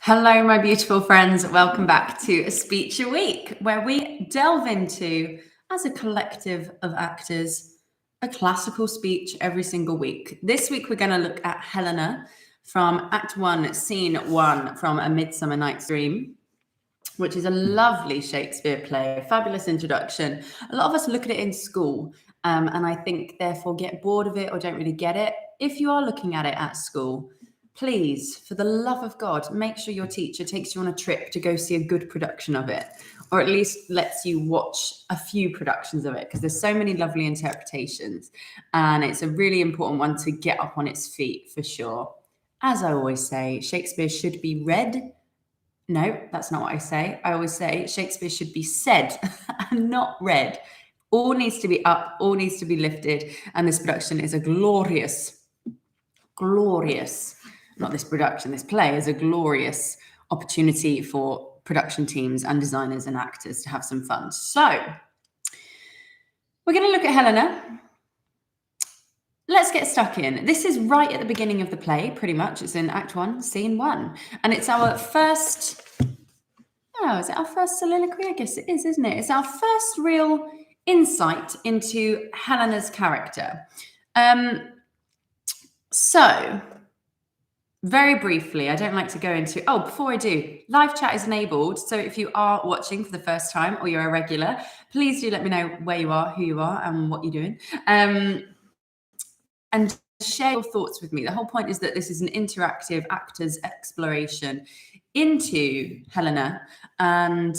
Hello, my beautiful friends. Welcome back to A Speech a Week, where we delve into, as a collective of actors, a classical speech every single week. This week, we're going to look at Helena from Act 1, Scene 1 from A Midsummer Nights Dream, which is a lovely Shakespeare play, a fabulous introduction. A lot of us look at it in school and I think therefore get bored of it or don't really get it. If you are looking at it at school, please, for the love of God, make sure your teacher takes you on a trip to go see a good production of it, or at least lets you watch a few productions of it, because there's so many lovely interpretations. And it's a really important one to get up on its feet for sure. As I always say, Shakespeare should be read. No, that's not what I say. I always say Shakespeare should be said and not read. All needs to be up, all needs to be lifted. And this production is a glorious, not this production, this play is a glorious opportunity for production teams and designers and actors to have some fun. So we're going to look at Helena. Let's get stuck in. This is right at the beginning of the play, pretty much. It's in Act 1, Scene 1. And it's our first, is it our first soliloquy? I guess it is, isn't it? It's our first real insight into Helena's character. So, very briefly, I don't like to go into, before I do, live chat is enabled. So if you are watching for the first time or you're a regular, please do let me know where you are, who you are, and what you're doing. And share your thoughts with me. The whole point is that this is an interactive actor's exploration into Helena. And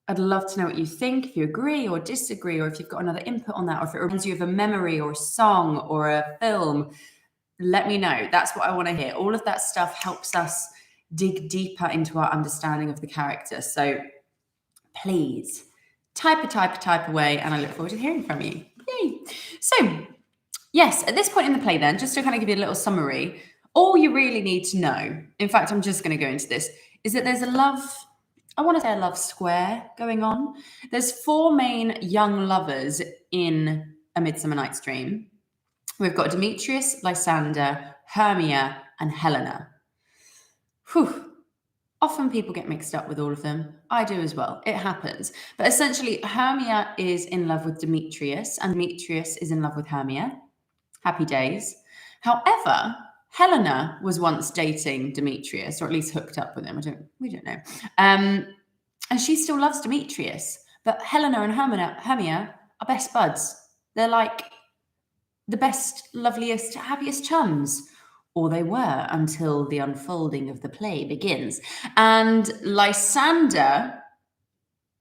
I'd love to know what you think, if you agree or disagree, or if you've got another input on that, or if it reminds you of a memory or a song or a film. Let me know. That's what I want to hear. All of that stuff helps us dig deeper into our understanding of the character. So please type away, and I look forward to hearing from you. Yay. So yes, at this point in the play then, just to kind of give you a little summary, all you really need to know, in fact, I'm just going to go into this, is that there's a love square going on. There's four main young lovers in A Midsummer Night's Dream. We've got Demetrius, Lysander, Hermia, and Helena. Often people get mixed up with all of them. I do as well. It happens. But essentially, Hermia is in love with Demetrius, and Demetrius is in love with Hermia. Happy days. However, Helena was once dating Demetrius, or at least hooked up with him. We don't know. And she still loves Demetrius. But Helena and Hermia are best buds. They're like the best, loveliest, happiest chums. Or they were until the unfolding of the play begins. And Lysander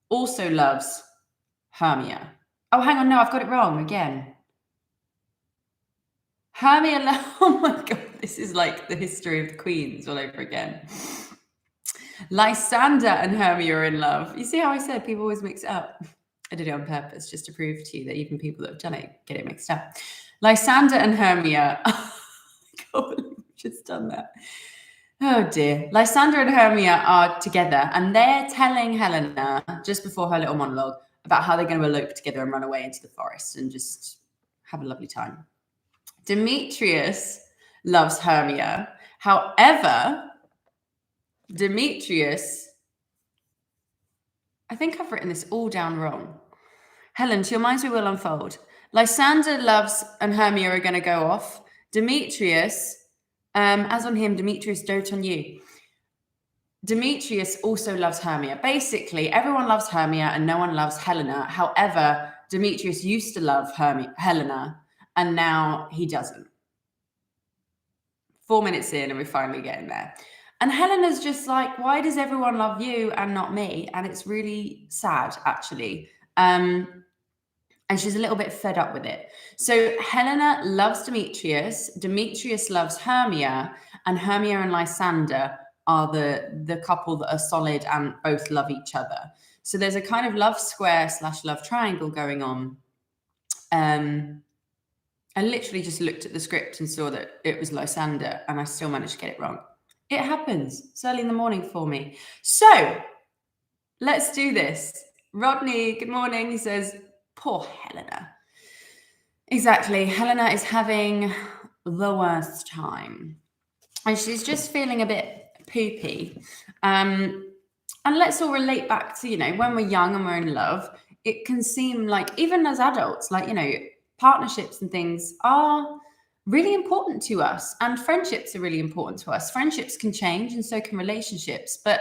also loves Hermia. Oh, hang on, no, I've got it wrong again. Hermia, oh my God, this is like the history of the queens all over again. Lysander and Hermia are in love. You see how I said people always mix it up? I did it on purpose just to prove to you that even people that have done it get it mixed up. Lysander and Hermia. Oh my God, I've just done that. Oh dear. Lysander and Hermia are together, and they're telling Helena just before her little monologue about how they're going to elope together and run away into the forest and just have a lovely time. Demetrius loves Hermia. However, Demetrius, I think I've written this all down wrong. Helen, to your minds we will unfold. Lysander loves and Hermia are going to go off. Demetrius, as on him, Demetrius dote on you. Demetrius also loves Hermia. Basically, everyone loves Hermia and no one loves Helena. However, Demetrius used to love Helena, and now he doesn't. 4 minutes in and we're finally getting there. And Helena's just like, why does everyone love you and not me? And it's really sad, actually. And she's a little bit fed up with it. So Helena loves Demetrius. Demetrius loves Hermia. And Hermia and Lysander are the couple that are solid and both love each other. So there's a kind of love square / love triangle going on. I literally just looked at the script and saw that it was Lysander, and I still managed to get it wrong. It happens. It's early in the morning for me. So let's do this. Rodney, good morning. He says, poor Helena. Exactly. Helena is having the worst time. And she's just feeling a bit poopy. And let's all relate back to, when we're young and we're in love, it can seem like, even as adults, like, partnerships and things are really important to us, and friendships are really important to us. Friendships can change and so can relationships. But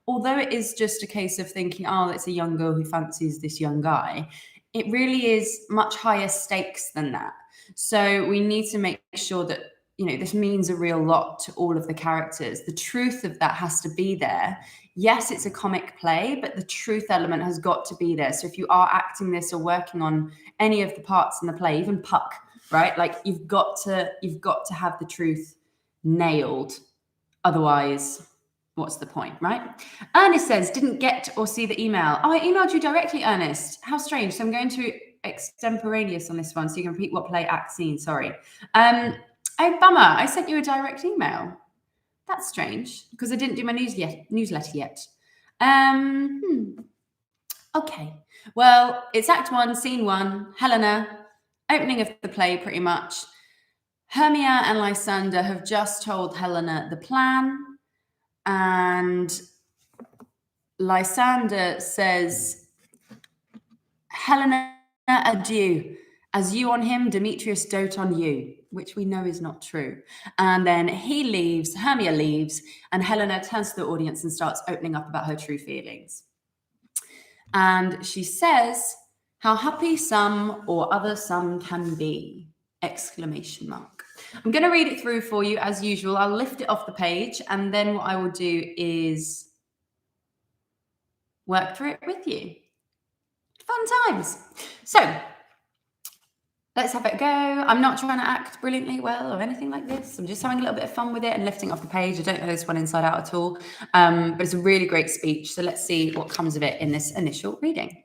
although it is just a case of thinking, oh, it's a young girl who fancies this young guy, it really is much higher stakes than that. So we need to make sure that, this means a real lot to all of the characters. The truth of that has to be there. Yes, it's a comic play, but the truth element has got to be there. So if you are acting this or working on any of the parts in the play, even Puck, right? Like you've got to have the truth nailed. Otherwise, what's the point, right? Ernest says, didn't get or see the email. Oh, I emailed you directly, Ernest. How strange. So I'm going to extemporaneous on this one, so you can repeat what play, act, scene. Sorry. Oh, bummer. I sent you a direct email. That's strange, because I didn't do my newsletter yet. Okay. Well, it's Act 1, Scene 1, Helena, opening of the play pretty much. Hermia and Lysander have just told Helena the plan, and Lysander says, Helena, adieu. As you on him, Demetrius dote on you, which we know is not true. And then he leaves, Hermia leaves, and Helena turns to the audience and starts opening up about her true feelings. And she says, how happy some or other some can be, ! I'm going to read it through for you as usual. I'll lift it off the page, and then what I will do is work through it with you. Fun times. So let's have it go. I'm not trying to act brilliantly well or anything like this. I'm just having a little bit of fun with it and lifting off the page. I don't know this one inside out at all, but it's a really great speech. So let's see what comes of it in this initial reading.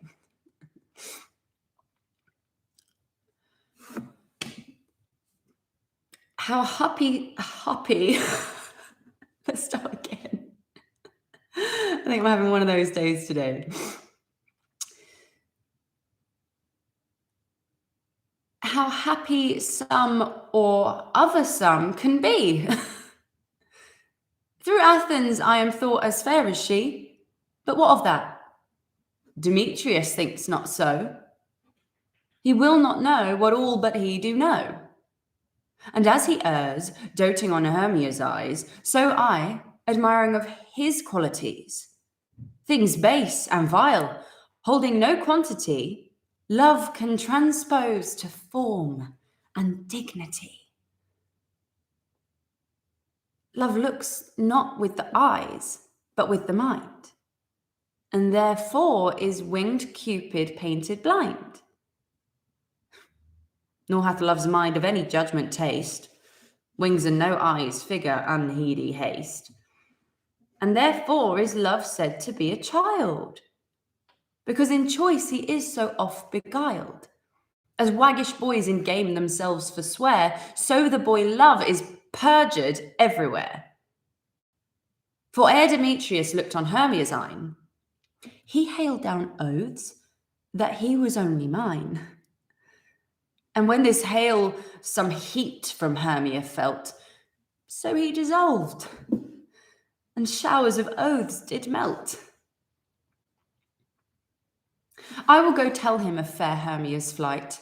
How happy. Let's start again. I think I'm having one of those days today. How happy some or other some can be. Through Athens I am thought as fair as she, but what of that? Demetrius thinks not so. He will not know what all but he do know. And as he errs, doting on Hermia's eyes, so I, admiring of his qualities, things base and vile, holding no quantity, love can transpose to form and dignity. Love looks not with the eyes, but with the mind, and therefore is winged Cupid painted blind. Nor hath love's mind of any judgement taste, wings and no eyes figure unheedy haste. And therefore is love said to be a child, because in choice he is so oft beguiled. As waggish boys in game themselves forswear, so the boy love is perjured everywhere. For ere Demetrius looked on Hermia's eyne, he hailed down oaths that he was only mine. And when this hail some heat from Hermia felt, so he dissolved, and showers of oaths did melt. I will go tell him of fair Hermia's flight.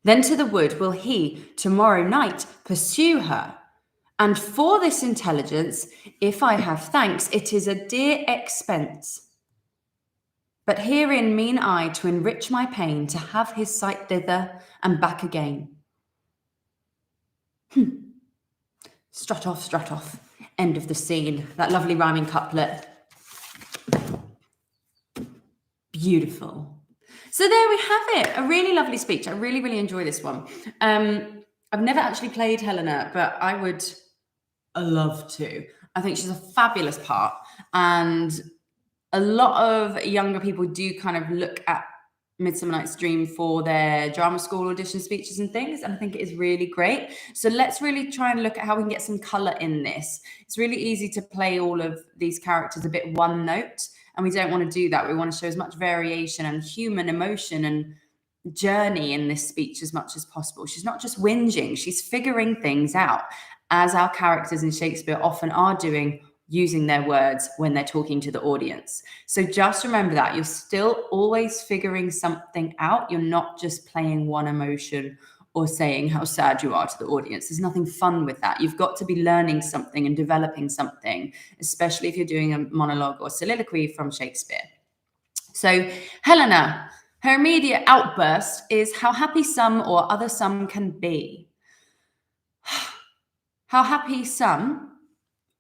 Then to the wood will he tomorrow night pursue her. And for this intelligence, if I have thanks, it is a dear expense. But herein mean I to enrich my pain, to have his sight thither and back again. Strut off, end of the scene. That lovely rhyming couplet. Beautiful. So there we have it. A really lovely speech. I really, really enjoy this one. I've never actually played Helena, but I would love to. I think she's a fabulous part, and a lot of younger people do kind of look at Midsummer Nights Dream for their drama school audition speeches and things, and I think it is really great. So let's really try and look at how we can get some colour in this. It's really easy to play all of these characters a bit one note, and we don't want to do that. We want to show as much variation and human emotion and journey in this speech as much as possible. She's not just whinging, she's figuring things out, as our characters in Shakespeare often are doing using their words when they're talking to the audience. So just remember that you're still always figuring something out. You're not just playing one emotion or saying how sad you are to the audience. There's nothing fun with that. You've got to be learning something and developing something, especially if you're doing a monologue or soliloquy from Shakespeare. So Helena, her immediate outburst is how happy some or other some can be. How happy some,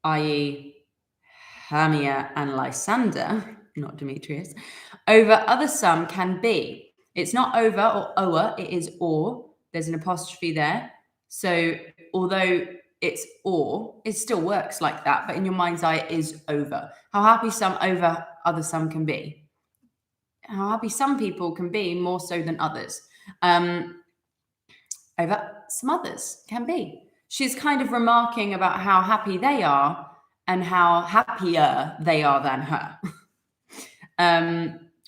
i.e. Hermia and Lysander, not Demetrius, over other some can be. It's not over or o'er, it is or. There's an apostrophe there. So although it's or, it still works like that, but in your mind's eye, it is over. How happy some over other some can be. How happy some people can be more so than others. Over some others can be. She's kind of remarking about how happy they are and how happier they are than her.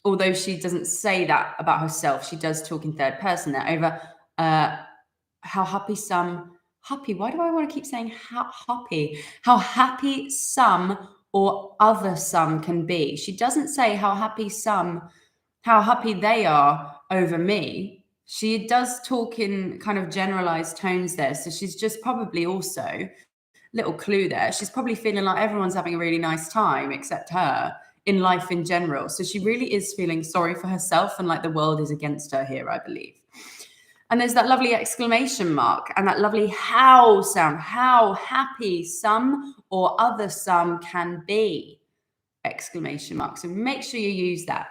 Although she doesn't say that about herself, she does talk in third person there. Over how happy some, happy, why do I want to keep saying happy? How happy some or other some can be. She doesn't say how happy they are over me. She does talk in kind of generalized tones there. So she's just probably also, little clue there, she's probably feeling like everyone's having a really nice time except her in life in general. So she really is feeling sorry for herself and like the world is against her here, I believe. And there's that lovely exclamation mark and that lovely how sound, how happy some or other some can be, exclamation mark. So make sure you use that.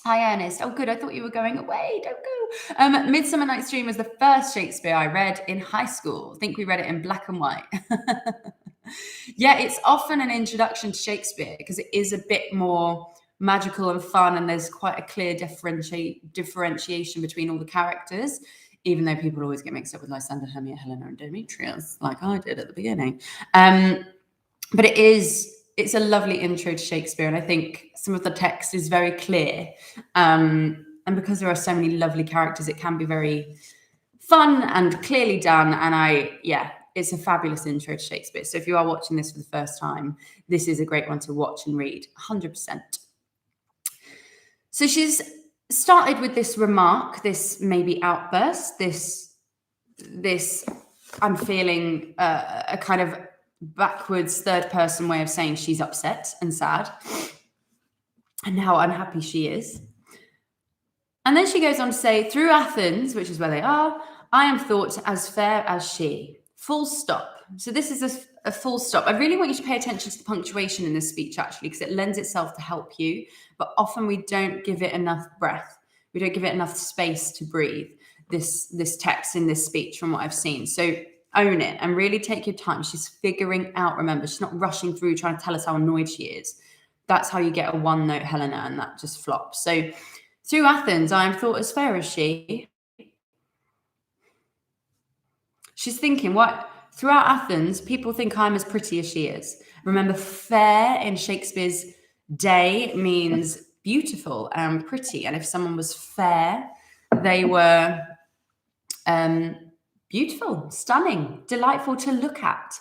Hi, Ernest. Oh, good. I thought you were going away. Don't go. Midsummer Nights Dream was the first Shakespeare I read in high school. I think we read it in black and white. Yeah, it's often an introduction to Shakespeare because it is a bit more magical and fun, and there's quite a clear differentiation between all the characters, even though people always get mixed up with Lysander, Hermia, Helena, and Demetrius, like I did at the beginning. But it's a lovely intro to Shakespeare, and I think some of the text is very clear. And because there are so many lovely characters, it can be very fun and clearly done. And it's a fabulous intro to Shakespeare. So if you are watching this for the first time, this is a great one to watch and read, 100%. So she's started with this remark, this maybe outburst, this I'm feeling a kind of backwards third person way of saying she's upset and sad and how unhappy she is. And then she goes on to say, through Athens, which is where they are, I am thought as fair as she. Full stop. So this is a full stop. I really want you to pay attention to the punctuation in this speech, actually, because it lends itself to help you. But often we don't give it enough breath. We don't give it enough space to breathe, this text in this speech from what I've seen. So own it and really take your time. She's figuring out, remember, she's not rushing through trying to tell us how annoyed she is. That's how you get a one-note Helena, and that just flops. So through Athens, I am thought as fair as she. She's thinking, what? Throughout Athens, people think I'm as pretty as she is. Remember, fair in Shakespeare's day means beautiful and pretty. And if someone was fair, they were beautiful, stunning, delightful to look at.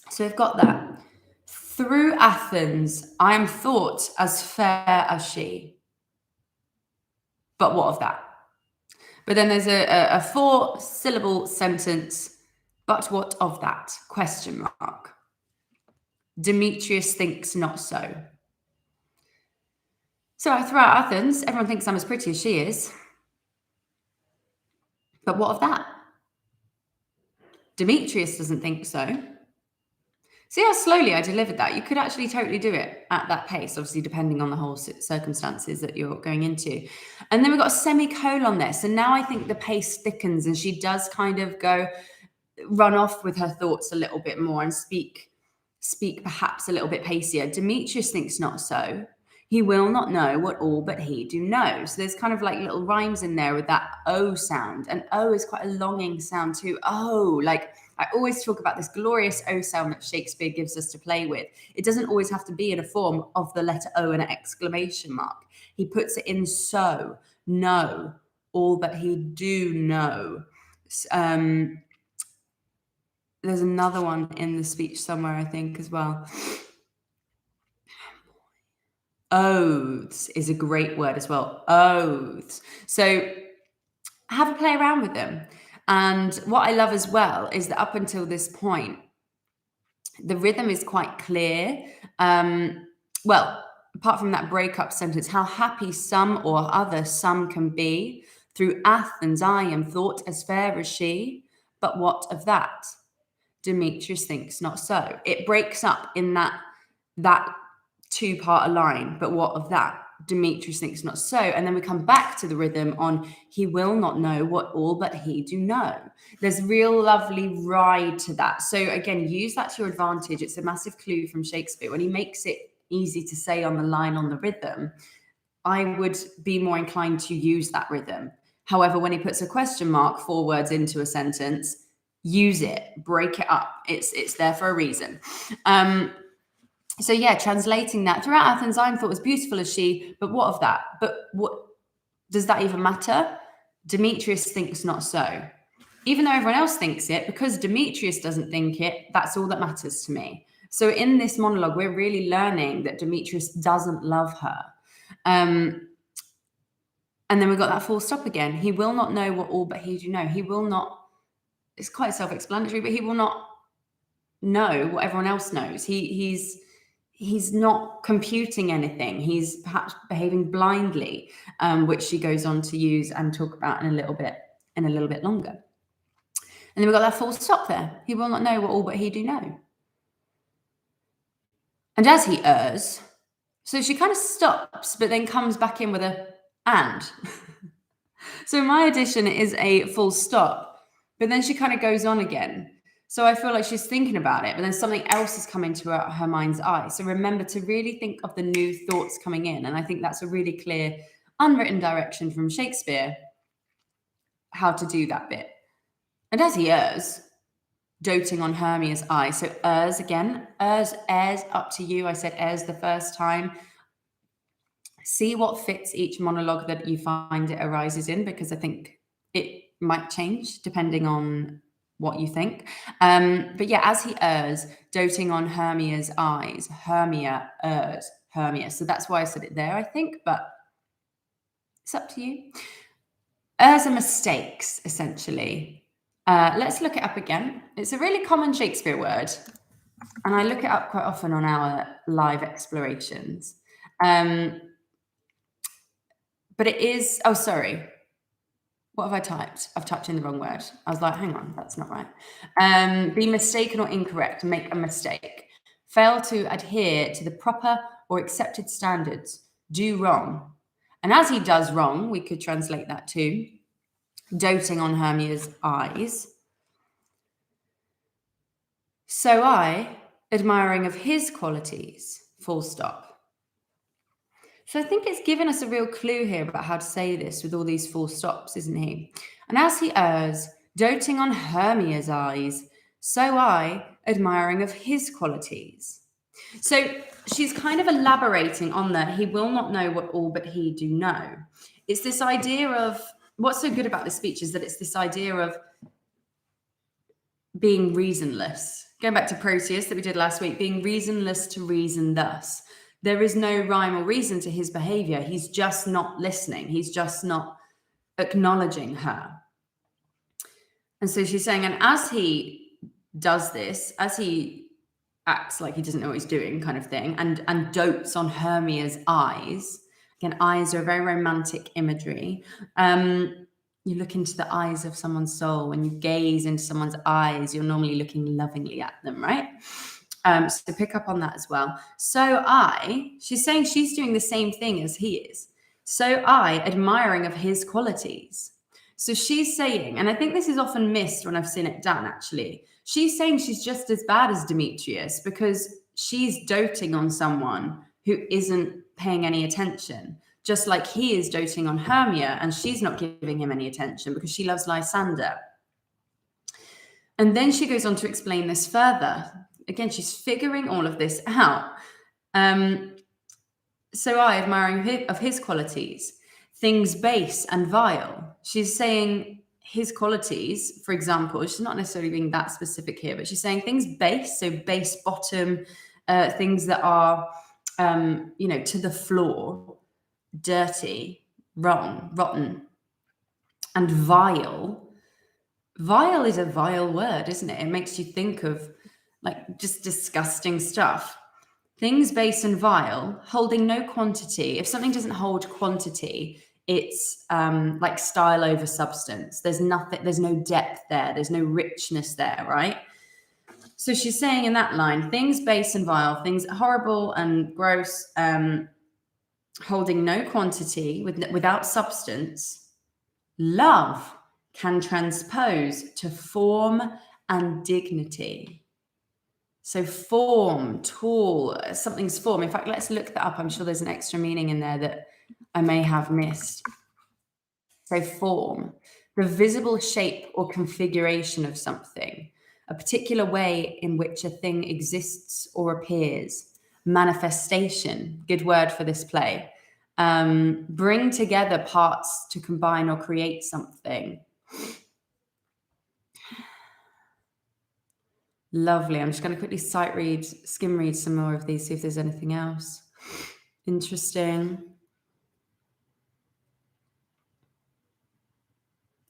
So we've got that. Through Athens, I am thought as fair as she. But what of that? But then there's a 4-syllable sentence. But what of that? Question mark. Demetrius thinks not so. So throughout Athens, everyone thinks I'm as pretty as she is. But what of that? Demetrius doesn't think so. See how slowly I delivered that? You could actually totally do it at that pace, obviously, depending on the whole circumstances that you're going into. And then we've got a semicolon there. So now I think the pace thickens and she does kind of run off with her thoughts a little bit more and speak perhaps a little bit pacier. Demetrius thinks not so. He will not know what all but he do know. So there's kind of like little rhymes in there with that O sound. And O is quite a longing sound too. Oh, like I always talk about this glorious O sound that Shakespeare gives us to play with. It doesn't always have to be in a form of the letter O and an exclamation mark. He puts it in so, know, all but he do know. There's there's another one in the speech somewhere, I think, as well. Oaths is a great word as well. Oaths. So have a play around with them. And what I love as well is that up until this point, the rhythm is quite clear. Well, apart from that breakup sentence, how happy some or other some can be. Through Athens I am thought as fair as she, but what of that? Demetrius thinks not so. It breaks up in that two-part line, but what of that? Demetrius thinks not so. And then we come back to the rhythm on he will not know what all but he do know. There's real lovely ride to that. So again, use that to your advantage. It's a massive clue from Shakespeare. When he makes it easy to say on the line on the rhythm, I would be more inclined to use that rhythm. However, when he puts a question mark 4 words into a sentence, use it, break it up. It's there for a reason. So yeah, translating that throughout Athens, I thought as beautiful as she, but what of that? But what does that even matter? Demetrius thinks not so. Even though everyone else thinks it, because Demetrius doesn't think it, that's all that matters to me. So in this monologue, we're really learning that Demetrius doesn't love her. And then we've got that full stop again. He will not know what all but he do know. He will not, it's quite self-explanatory, but he will not know what everyone else knows. He's not computing anything. He's perhaps behaving blindly, which she goes on to use and talk about in a little bit longer. And then we've got that full stop there. He will not know what all but he do know. And as he errs, so she kind of stops, but then comes back in with a and. So my addition is a full stop, but then she kind of goes on again. So I feel like she's thinking about it, but then something else is coming to her mind's eye. So remember to really think of the new thoughts coming in. And I think that's a really clear, unwritten direction from Shakespeare, how to do that bit. And as he errs, doting on Hermia's eye. So errs again, errs, up to you. I said errs the first time. See what fits each monologue that you find it arises in, because I think it might change depending on what you think. But yeah, as he errs, doting on Hermia's eyes, Hermia errs, Hermia. So that's why I said it there, I think, but it's up to you. Errs are mistakes, essentially. Let's look it up again. It's a really common Shakespeare word, and I look it up quite often on our live explorations. But it is, oh, sorry. What have I typed? I've typed in the wrong word. I was like, hang on, that's not right. Be mistaken or incorrect, make a mistake. Fail to adhere to the proper or accepted standards. Do wrong. And as he does wrong, we could translate that to doting on Hermia's eyes. So I, admiring of his qualities, full stop. So I think it's given us a real clue here about how to say this with all these full stops, isn't he? And as he errs, doting on Hermia's eyes, so I, admiring of his qualities. So she's kind of elaborating on that he will not know what all but he do know. It's this idea of, what's so good about this speech is that it's this idea of being reasonless. Going back to Proteus that we did last week, being reasonless to reason thus. There is no rhyme or reason to his behavior. He's just not listening. He's just not acknowledging her. And so she's saying, and as he does this, as he acts like he doesn't know what he's doing kind of thing, and dotes on Hermia's eyes, again, eyes are a very romantic imagery. You look into the eyes of someone's soul. When you gaze into someone's eyes, you're normally looking lovingly at them, right? So pick up on that as well. So she's saying she's doing the same thing as he is. So I, admiring of his qualities. So she's saying, and I think this is often missed when I've seen it done, actually. She's saying she's just as bad as Demetrius because she's doting on someone who isn't paying any attention, just like he is doting on Hermia and she's not giving him any attention because she loves Lysander. And then she goes on to explain this further. Again, she's figuring all of this out. So I, admiring of his qualities, things base and vile. She's saying his qualities, for example, she's not necessarily being that specific here, but she's saying things base, so base bottom, things that are, to the floor, dirty, wrong, rotten, and vile. Vile is a vile word, isn't it? It makes you think of like just disgusting stuff. Things base and vile, holding no quantity. If something doesn't hold quantity, it's like style over substance. There's no depth there. There's no richness there, right? So she's saying in that line, things base and vile, things horrible and gross, holding no quantity, without substance. Love can transpose to form and dignity. So form, tall, something's form. In fact, let's look that up. I'm sure there's an extra meaning in there that I may have missed. So form, the visible shape or configuration of something, a particular way in which a thing exists or appears. Manifestation, good word for this play. Bring together parts to combine or create something. Lovely. I'm just going to quickly skim read some more of these, see if there's anything else interesting.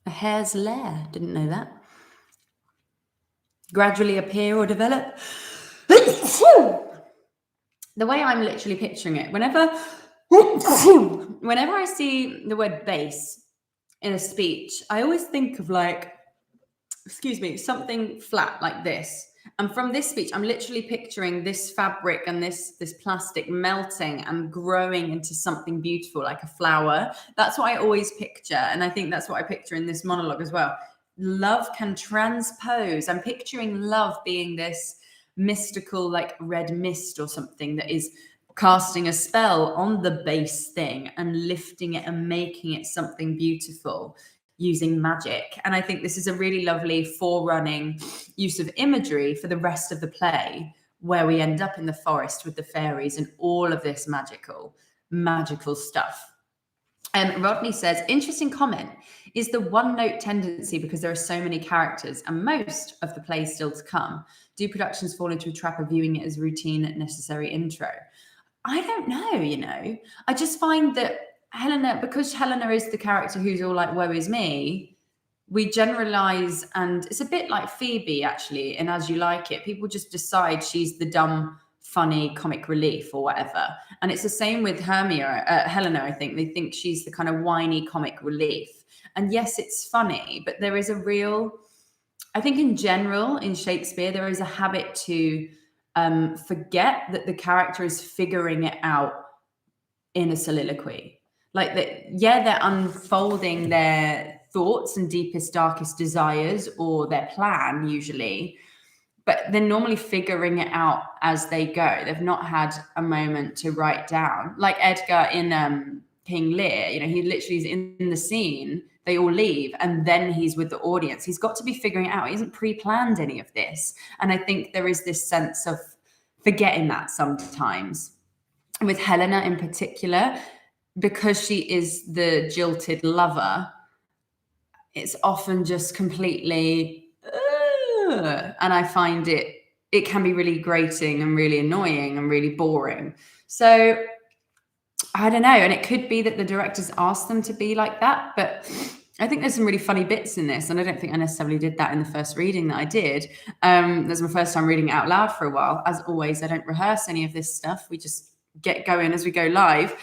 A hare's lair. Didn't know that. Gradually appear or develop. The way I'm literally picturing it, whenever I see the word base in a speech, I always think of something flat like this. And from this speech, I'm literally picturing this fabric and this plastic melting and growing into something beautiful, like a flower. That's what I always picture. And I think that's what I picture in this monologue as well. Love can transpose. I'm picturing love being this mystical, like red mist or something that is casting a spell on the base thing and lifting it and making it something beautiful using magic. And I think this is a really lovely forerunning use of imagery for the rest of the play, where we end up in the forest with the fairies and all of this magical stuff. And Rodney says, interesting comment, is the one-note tendency because there are so many characters and most of the play still to come. Do productions fall into a trap of viewing it as routine, necessary intro? I don't know, I just find that Helena, because Helena is the character who's all like, woe is me, we generalize, and it's a bit like Phoebe, actually, in As You Like It. People just decide she's the dumb, funny comic relief or whatever. And it's the same with Hermia, Helena, I think. They think she's the kind of whiny comic relief. And yes, it's funny, but there is a real, I think in general, in Shakespeare, there is a habit to forget that the character is figuring it out in a soliloquy. Like they're unfolding their thoughts and deepest, darkest desires or their plan usually, but they're normally figuring it out as they go. They've not had a moment to write down. Like Edgar in King Lear, he literally is in the scene, they all leave, and then he's with the audience. He's got to be figuring it out. He hasn't pre-planned any of this. And I think there is this sense of forgetting that sometimes. And with Helena in particular, because she is the jilted lover, it's often just completely, and I find it can be really grating and really annoying and really boring. So I don't know. And it could be that the directors asked them to be like that, but I think there's some really funny bits in this. And I don't think I necessarily did that in the first reading that I did. That's my first time reading it out loud for a while. As always, I don't rehearse any of this stuff. We just get going as we go live.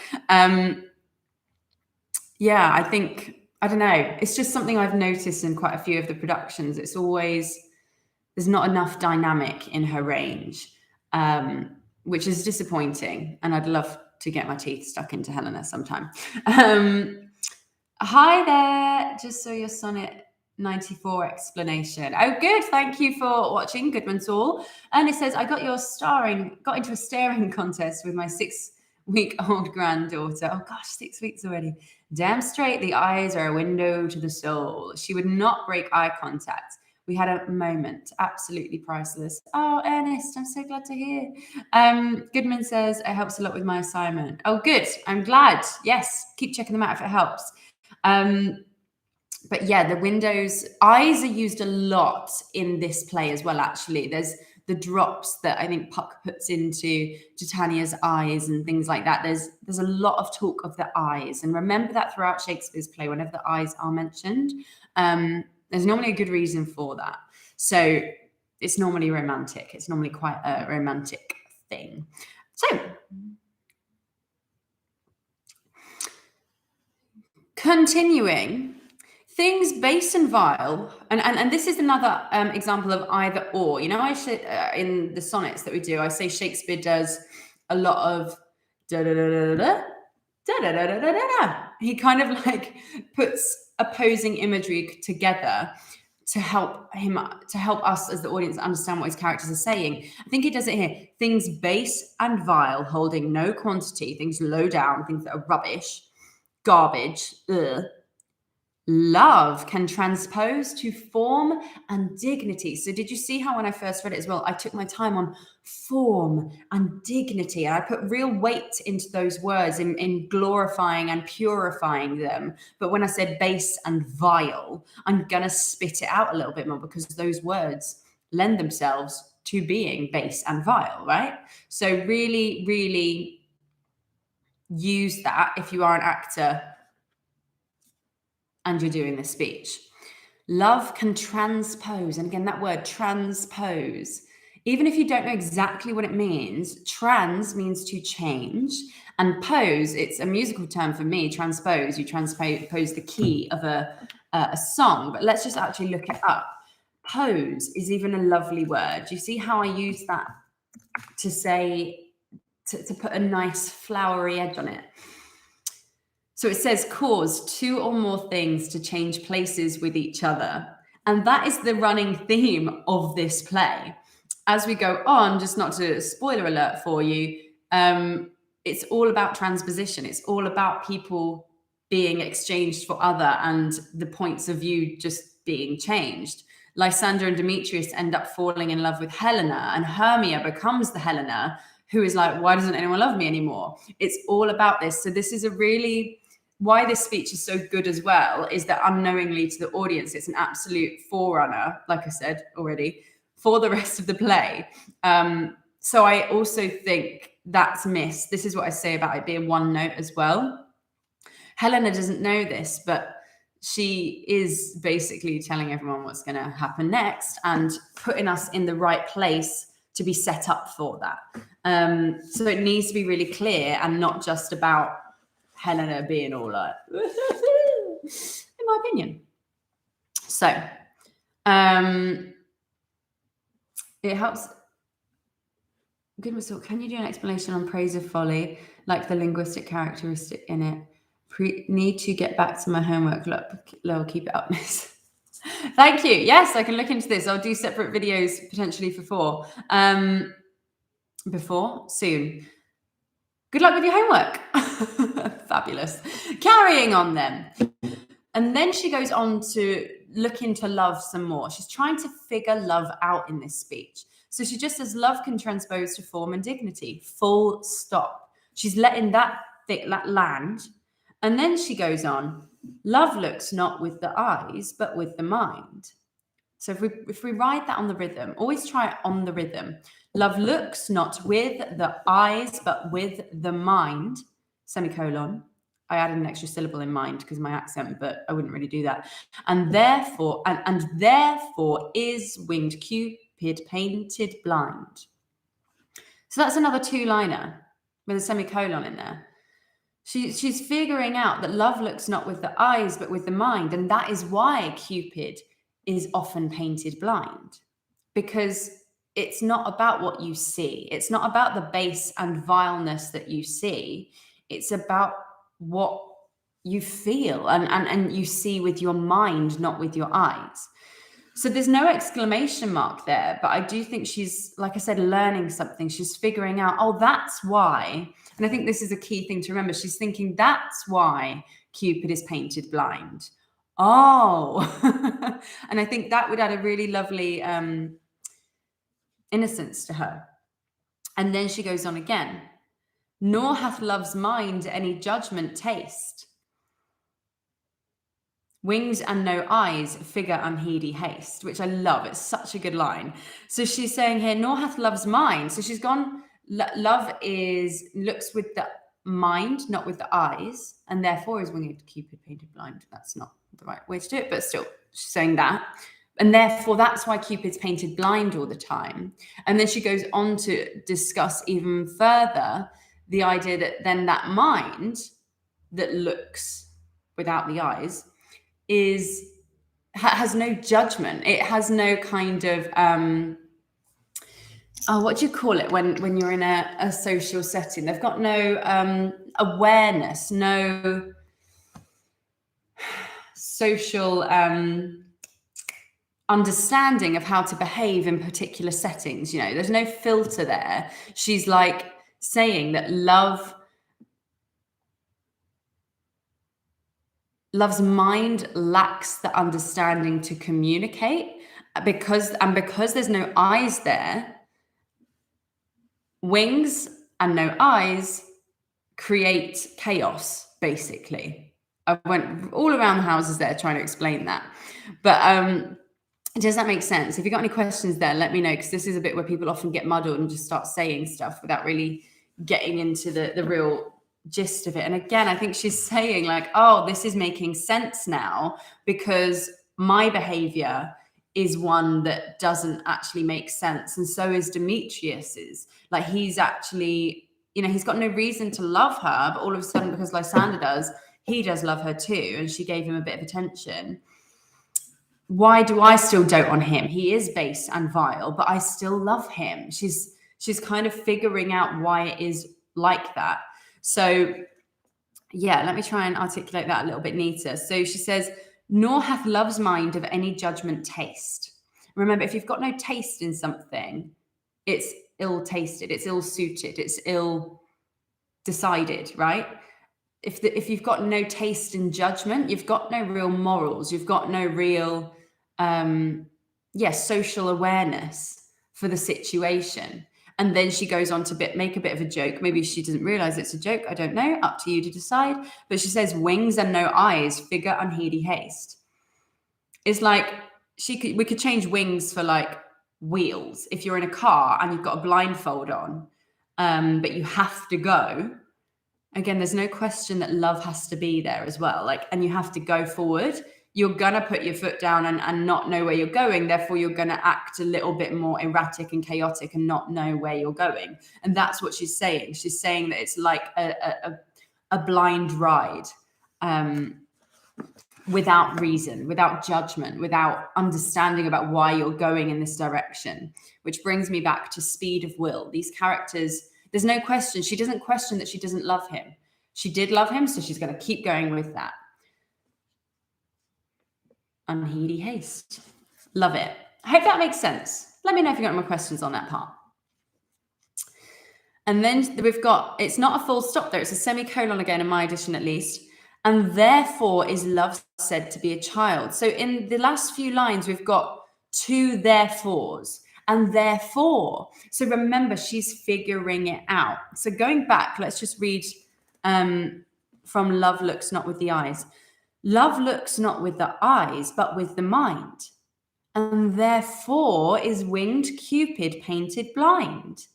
Yeah, I think, I don't know. It's just something I've noticed in quite a few of the productions. It's always, there's not enough dynamic in her range, which is disappointing. And I'd love to get my teeth stuck into Helena sometime. Hi there, just saw your Sonnet 94 explanation. Oh, good. Thank you for watching, Goodman's All. And it says, I got into a staring contest with my 6-week-old granddaughter. Oh gosh, 6 weeks already. Damn straight, the eyes are a window to the soul. She would not break eye contact. We had a moment, absolutely priceless. Oh, Ernest, I'm so glad to hear. Goodman says, it helps a lot with my assignment. Oh, good. I'm glad. Yes, keep checking them out if it helps. But yeah, the windows, eyes are used a lot in this play as well, actually. There's the drops that I think Puck puts into Titania's eyes and things like that. There's a lot of talk of the eyes. And remember that throughout Shakespeare's play, whenever the eyes are mentioned, there's normally a good reason for that. So it's normally romantic. It's normally quite a romantic thing. So continuing, things base and vile, and this is another example of either or. You know, I should in the sonnets that we do, I say Shakespeare does a lot of da da da da da da da da da da da. He kind of like puts opposing imagery together to help us as the audience understand what his characters are saying. I think he does it here. Things base and vile, holding no quantity, things low down, things that are rubbish, garbage, ugh. Love can transpose to form and dignity. So did you see how when I first read it as well, I took my time on form and dignity, and I put real weight into those words in glorifying and purifying them. But when I said base and vile, I'm going to spit it out a little bit more, because those words lend themselves to being base and vile, right? So really, really use that if you are an actor and you're doing this speech. Love can transpose. And again, that word transpose, even if you don't know exactly what it means, trans means to change, and pose, it's a musical term for me, transpose. You transpose the key of a song, but let's just actually look it up. Pose is even a lovely word. You see how I use that to say, to put a nice flowery edge on it. So it says cause two or more things to change places with each other. And that is the running theme of this play. As we go on, just not to spoiler alert for you, it's all about transposition. It's all about people being exchanged for other and the points of view just being changed. Lysander and Demetrius end up falling in love with Helena, and Hermia becomes the Helena who is like, why doesn't anyone love me anymore? It's all about this. So this is a really... Why this speech is so good as well is that unknowingly to the audience, it's an absolute forerunner, like I said already, for the rest of the play. So I also think that's missed. This is what I say about it being one note as well. Helena doesn't know this, but she is basically telling everyone what's going to happen next and putting us in the right place to be set up for that. So it needs to be really clear and not just about Helena being all like, in my opinion. So, it helps. Goodness, can you do an explanation on praise of folly, like the linguistic characteristic in it? Need to get back to my homework. Look, keep it up, miss. Thank you. Yes, I can look into this. I'll do separate videos potentially for soon. Good luck with your homework. Fabulous. Carrying on then. And then she goes on to look into love some more. She's trying to figure love out in this speech. So she just says love can transpose to form and dignity. Full stop. She's letting that land. And then she goes on, love looks not with the eyes, but with the mind. So if we ride that on the rhythm, always try it on the rhythm. Love looks not with the eyes, but with the mind, semicolon. I added an extra syllable in mind because of my accent, but I wouldn't really do that. And therefore is winged Cupid painted blind. So that's another two-liner with a semicolon in there. She's figuring out that love looks not with the eyes, but with the mind. And that is why Cupid is often painted blind, because it's not about what you see. It's not about the base and vileness that you see. It's about what you feel and you see with your mind, not with your eyes. So there's no exclamation mark there, but I do think she's, like I said, learning something. She's figuring out, oh, that's why. And I think this is a key thing to remember. She's thinking that's why Cupid is painted blind. Oh, and I think that would add a really lovely innocence to her. And then she goes on again. Nor hath love's mind any judgement taste. Wings and no eyes, figure unheedy haste, which I love. It's such a good line. So she's saying here, nor hath love's mind. So she's gone, love looks with the mind, not with the eyes, and therefore is winged Cupid painted blind. That's not the right way to do it, but still, she's saying that. And therefore, that's why Cupid's painted blind all the time. And then she goes on to discuss even further the idea that then that mind that looks without the eyes has no judgment. It has no kind of what do you call it when you're in a social setting? They've got no awareness, no social understanding of how to behave in particular settings. You know, there's no filter there. She's like saying that love's mind lacks the understanding to communicate because there's no eyes there. Wings and no eyes create chaos, basically. I went all around the houses there trying to explain that. But does that make sense? If you've got any questions there, let me know, because this is a bit where people often get muddled and just start saying stuff without really getting into the real gist of it. And again, I think she's saying like, oh, this is making sense now because my behavior is one that doesn't actually make sense. And so is Demetrius's. Like, he's actually, you know, he's got no reason to love her, but all of a sudden, because Lysander does, he does love her too. And she gave him a bit of attention. Why do I still dote on him? He is base and vile, but I still love him. She's kind of figuring out why it is like that. So yeah, let me try and articulate that a little bit neater. So she says, nor hath love's mind of any judgment taste. Remember, if you've got no taste in something, it's ill-tasted, it's ill-suited, it's ill-decided, right? If you've got no taste in judgment, you've got no real morals, you've got no real, social awareness for the situation. And then she goes on to make a bit of a joke. Maybe she doesn't realize it's a joke. I don't know. Up to you to decide. But she says, wings and no eyes, figure unheedy haste. It's like we could change wings for like wheels. If you're in a car and you've got a blindfold on, but you have to go. Again, there's no question that love has to be there as well. Like, and you have to go forward. You're going to put your foot down and not know where you're going. Therefore, you're going to act a little bit more erratic and chaotic and not know where you're going. And that's what she's saying. She's saying that it's like a blind ride without reason, without judgment, without understanding about why you're going in this direction, which brings me back to speed of will. These characters, there's no question. She doesn't question that she doesn't love him. She did love him, so she's going to keep going with that. Unheedy haste. Love it. I hope that makes sense. Let me know if you've got more questions on that part. And then we've got, it's not a full stop there. It's a semicolon again in my edition at least. And therefore is love said to be a child. So in the last few lines, we've got two therefores. And therefore, so remember, she's figuring it out. So going back, let's just read from Love Looks Not with the Eyes. Love looks not with the eyes, but with the mind. And therefore is winged Cupid painted blind.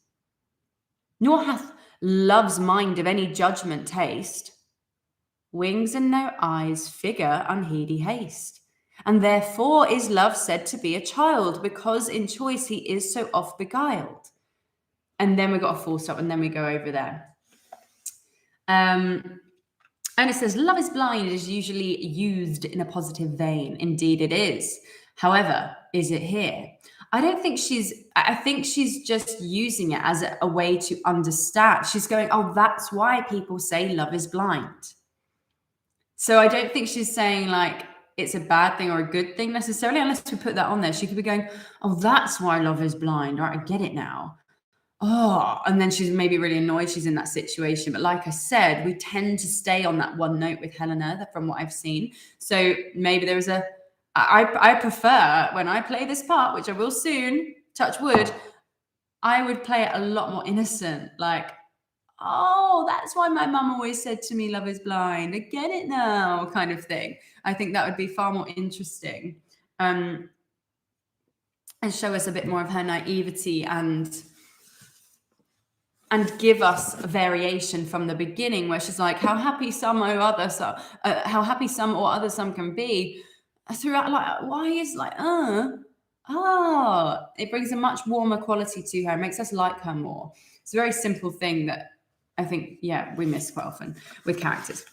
Nor hath love's mind of any judgment taste. Wings and no eyes, figure unheedy haste. And therefore is love said to be a child, because in choice he is so oft beguiled. And then we've got a full stop, and then we go over there. And it says, love is blind is usually used in a positive vein. Indeed it is. However, is it here? I think she's just using it as a way to understand. She's going, oh, that's why people say love is blind. So I don't think she's saying like it's a bad thing or a good thing necessarily, unless we put that on there. She could be going, oh, that's why love is blind. All right, I get it now. Oh, and then she's maybe really annoyed she's in that situation. But like I said, we tend to stay on that one note with Helena from what I've seen. So maybe there was I prefer when I play this part, which I will soon, touch wood, I would play it a lot more innocent. Like, oh, that's why my mum always said to me, love is blind. I get it now, kind of thing. I think that would be far more interesting. And show us a bit more of her naivety and give us a variation from the beginning, where she's like, how happy some or other some, how happy some or other some can be, throughout, like, why is like, it brings a much warmer quality to her, makes us like her more. It's a very simple thing that I think, yeah, we miss quite often with characters.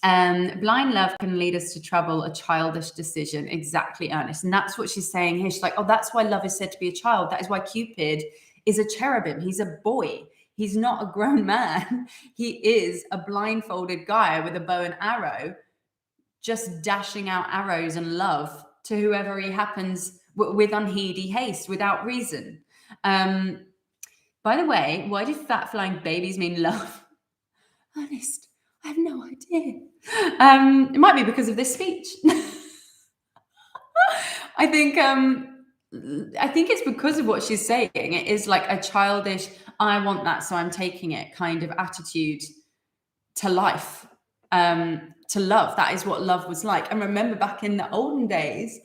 Blind love can lead us to trouble, a childish decision. Exactly, Ernest. And that's what she's saying here. She's like, oh, that's why love is said to be a child. That is why Cupid is a cherubim. He's a boy. He's not a grown man. He is a blindfolded guy with a bow and arrow, just dashing out arrows and love to whoever he happens with unheedy haste, without reason. By the way, why do fat flying babies mean love? Ernest, I have no idea. It might be because of this speech. I think it's because of what she's saying. It is like a childish, I want that, so I'm taking it kind of attitude to life, to love. That is what love was like. And remember, back in the olden days,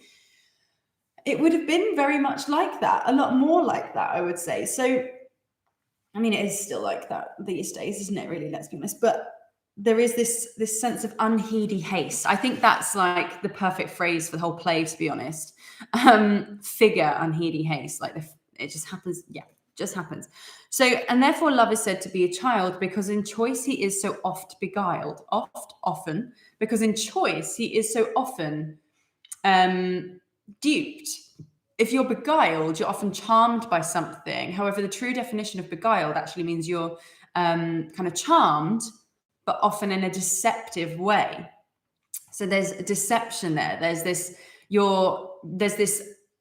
it would have been very much like that, a lot more like that, I would say. So, I mean, it is still like that these days, isn't it, really? Let's be honest. But there is this sense of unheedy haste. I think that's like the perfect phrase for the whole play, to be honest. Figure unheedy haste, like it just happens. Yeah, just happens. So, and therefore love is said to be a child, because in choice he is so oft beguiled. Often, because in choice he is so often duped. If you're beguiled, you're often charmed by something. However, the true definition of beguiled actually means you're kind of charmed, but often in a deceptive way. So there's a deception there. There's this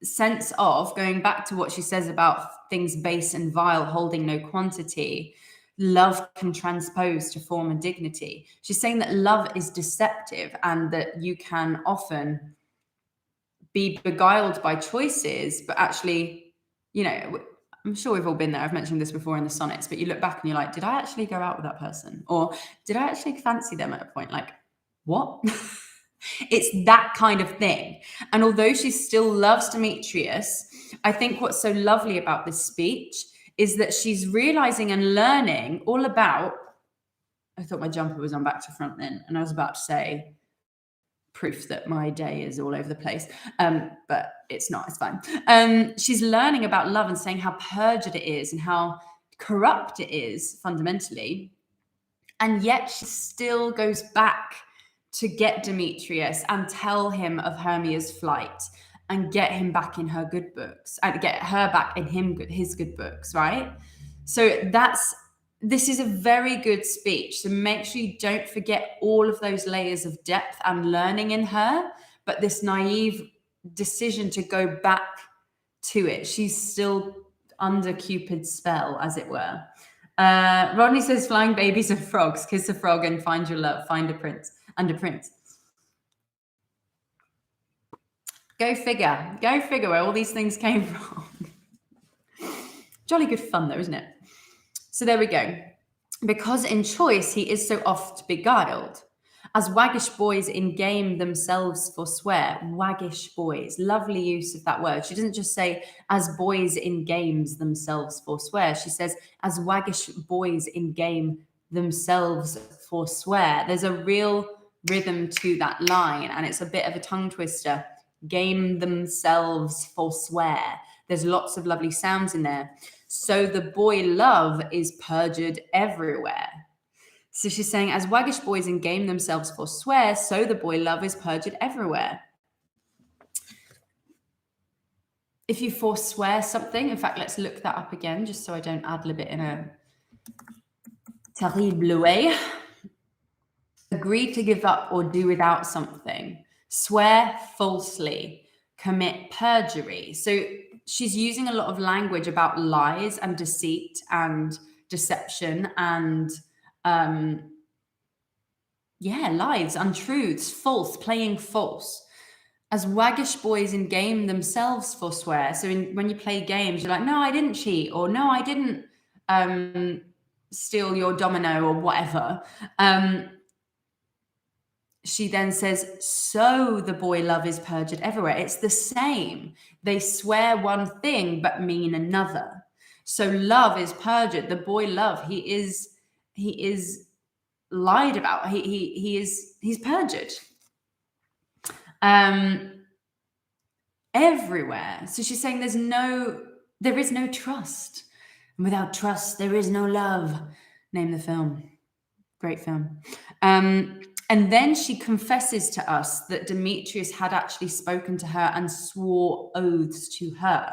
sense of, going back to what she says about things base and vile, holding no quantity, love can transpose to form and dignity. She's saying that love is deceptive, and that you can often be beguiled by choices, but actually, you know, I'm sure we've all been there. I've mentioned this before in the sonnets, but you look back and you're like, did I actually go out with that person? Or did I actually fancy them at a point? Like, what? It's that kind of thing. And although she still loves Demetrius, I think what's so lovely about this speech is that she's realizing and learning all about, I thought my jumper was on back to front then, and I was about to say, proof that my day is all over the place, but it's not, it's fine. She's learning about love and saying how perjured it is and how corrupt it is fundamentally, and yet she still goes back to get Demetrius and tell him of Hermia's flight and get him back in her good books, and get her back in his good books, right? So this is a very good speech. So make sure you don't forget all of those layers of depth and learning in her, but this naive decision to go back to it. She's still under Cupid's spell, as it were. Rodney says, flying babies and frogs, kiss a frog and find your love, find a prince, and a prince. Go figure where all these things came from. Jolly good fun though, isn't it? So there we go. Because in choice he is so oft beguiled, as waggish boys in game themselves forswear. Waggish boys, lovely use of that word. She doesn't just say as boys in games themselves forswear. She says as waggish boys in game themselves forswear. There's a real rhythm to that line, and it's a bit of a tongue twister. Game themselves forswear. There's lots of lovely sounds in there. So the boy love is perjured everywhere. So she's saying, as waggish boys in game themselves forswear, so the boy love is perjured everywhere. If you forswear something, in fact, let's look that up again, just so I don't ad-lib it in a terrible way. Agree to give up or do without something. Swear falsely. Commit perjury. So she's using a lot of language about lies and deceit and deception and lies, untruths, false, playing false. As waggish boys in game themselves forswear. So when you play games, you're like, no, I didn't cheat, or no, I didn't steal your domino or whatever. She then says, so the boy love is perjured everywhere. It's the same. They swear one thing but mean another. So love is perjured. The boy love, he is lied about. He's perjured. Everywhere. So she's saying there is no trust. And without trust, there is no love. Name the film. Great film. And then she confesses to us that Demetrius had actually spoken to her and swore oaths to her.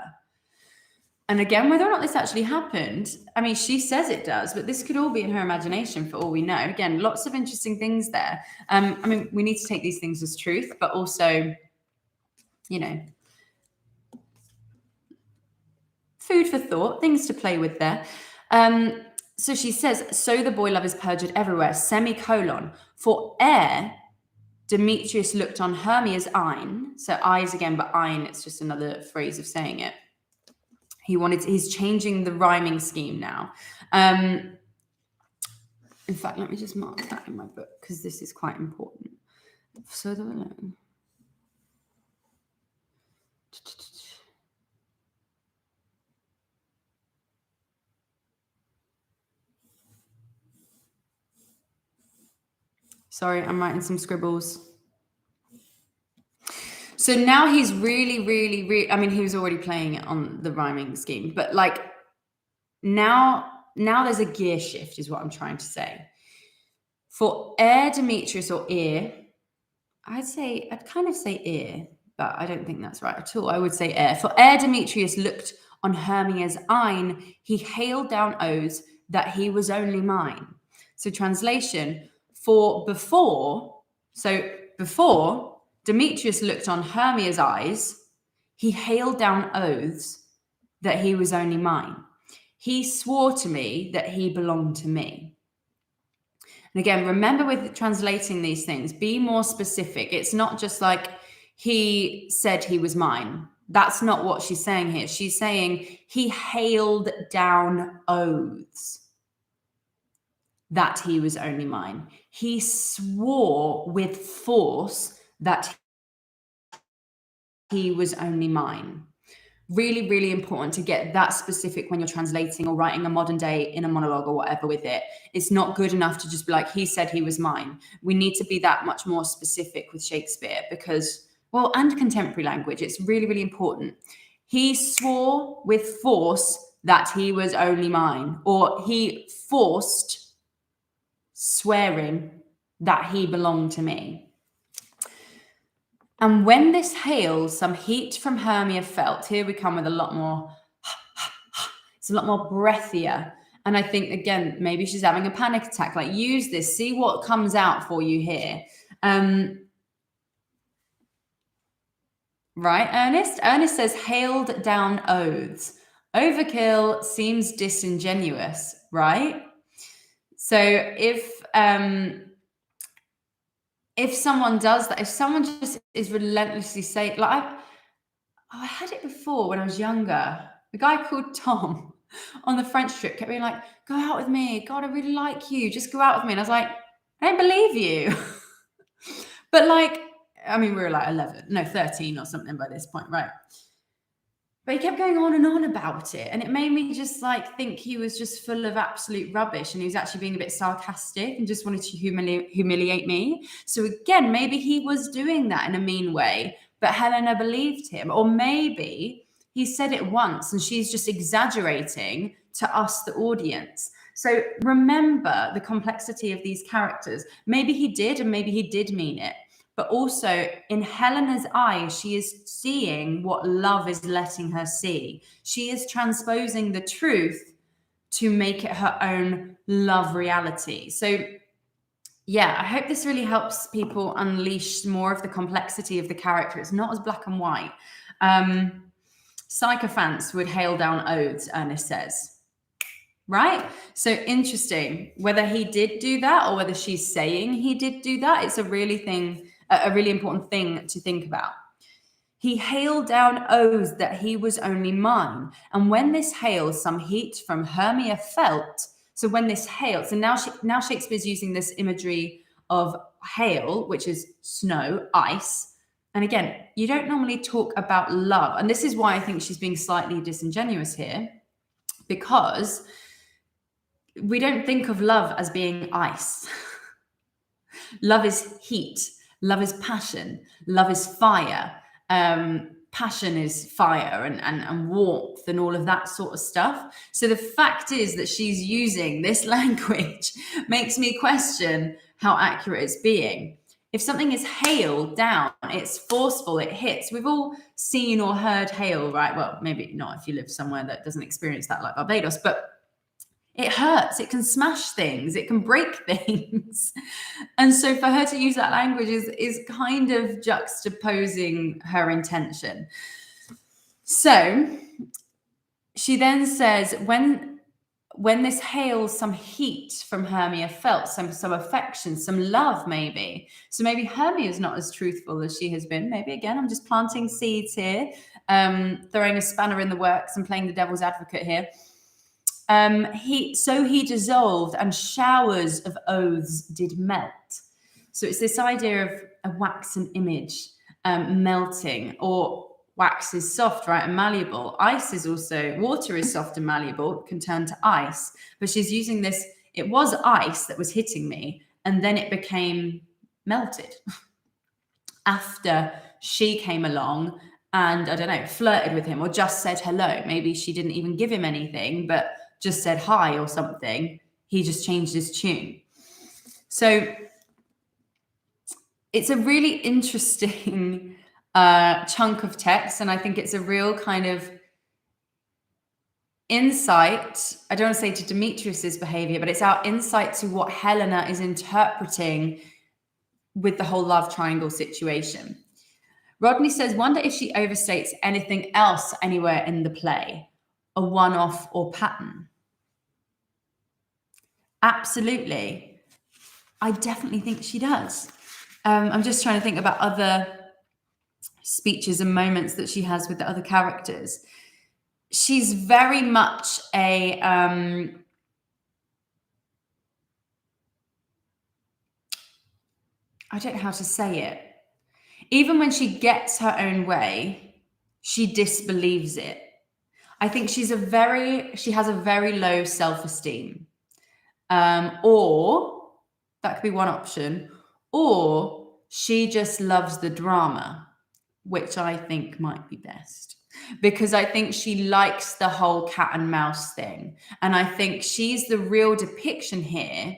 And again, whether or not this actually happened, I mean, she says it does, but this could all be in her imagination for all we know. Again, lots of interesting things there. I mean, we need to take these things as truth, but also, you know, food for thought, things to play with there. So she says, so the boy love is perjured everywhere, semicolon. For ere Demetrius looked on Hermia's ein, so eyes again, but ein, it's just another phrase of saying it. He's changing the rhyming scheme now. In fact, let me just mark that in my book because this is quite important. So the Sorry, I'm writing some scribbles. So now he's really, I mean, he was already playing it on the rhyming scheme, but like now there's a gear shift is what I'm trying to say. For ere Demetrius or ear, I'd kind of say ear, but I don't think that's right at all. I would say ere. For ere Demetrius looked on Hermia's ein, he hailed down oaths that he was only mine. So translation, before Demetrius looked on Hermia's eyes, he hailed down oaths that he was only mine. He swore to me that he belonged to me. And again, remember with translating these things, be more specific. It's not just like he said he was mine. That's not what she's saying here. She's saying he hailed down oaths that he was only mine. He swore with force that he was only mine. Really, really important to get that specific when you're translating or writing a modern day in a monologue or whatever with it. It's not good enough to just be like, he said he was mine. We need to be that much more specific with Shakespeare because, well, and contemporary language, it's really, really important. He swore with force that he was only mine, or he forced swearing that he belonged to me. And when this hail, some heat from Hermia felt. Here we come with a lot more, it's a lot more breathier. And I think, again, maybe she's having a panic attack. Like, use this, see what comes out for you here. Right, Ernest? Ernest says, hailed down oaths. Overkill seems disingenuous, right? So if someone does that, if someone just is relentlessly saying, like, I had it before when I was younger. A guy called Tom on the French trip kept being like, go out with me. God, I really like you. Just go out with me. And I was like, I don't believe you. But like, I mean, we were like 13 or something by this point, right? But he kept going on and on about it. And it made me just like think he was just full of absolute rubbish. And he was actually being a bit sarcastic and just wanted to humiliate me. So again, maybe he was doing that in a mean way, but Helena believed him. Or maybe he said it once and she's just exaggerating to us, the audience. So remember the complexity of these characters. Maybe he did, and maybe he did mean it. But also in Helena's eyes, she is seeing what love is letting her see. She is transposing the truth to make it her own love reality. So yeah, I hope this really helps people unleash more of the complexity of the character. It's not as black and white. Sycophants would hail down oaths, Ernest says. Right? So interesting. Whether he did do that or whether she's saying he did do that, it's a really important thing to think about. He hailed down oaths that he was only mine. And when this hail some heat from Hermia felt, So when this hail, so now Shakespeare's using this imagery of hail, which is snow, ice. And again, you don't normally talk about love. And this is why I think she's being slightly disingenuous here, because we don't think of love as being ice. Love is heat. Love is passion. Love is fire. Passion is fire and warmth and all of that sort of stuff. So the fact is that she's using this language makes me question how accurate it's being. If something is hail down, it's forceful, it hits. We've all seen or heard hail, right? Well, maybe not if you live somewhere that doesn't experience that like Barbados, but it hurts, it can smash things, it can break things. And so for her to use that language is kind of juxtaposing her intention. So she then says, when this hails some heat from Hermia felt, some affection, some love maybe. So maybe Hermia is not as truthful as she has been. Maybe, again, I'm just planting seeds here, throwing a spanner in the works and playing the devil's advocate here. He dissolved, and showers of oaths did melt. So it's this idea of a waxen image melting, or wax is soft, right, and malleable. Ice is also, water is soft and malleable, can turn to ice. But she's using this, it was ice that was hitting me, and then it became melted after she came along and, I don't know, flirted with him or just said hello. Maybe she didn't even give him anything, but just said hi or something. He just changed his tune. So it's a really interesting chunk of text, and I think it's a real kind of insight. I don't want to say to Demetrius's behavior, but it's our insight to what Helena is interpreting with the whole love triangle situation. Rodney says, wonder if she overstates anything else anywhere in the play, a one-off or pattern. Absolutely. I definitely think she does. I'm just trying to think about other speeches and moments that she has with the other characters. She's very much a I don't know how to say it. Even when she gets her own way, she disbelieves it. I think she has a very low self-esteem. Or that could be one option, or she just loves the drama, which I think might be best, because I think she likes the whole cat and mouse thing. And I think she's the real depiction here,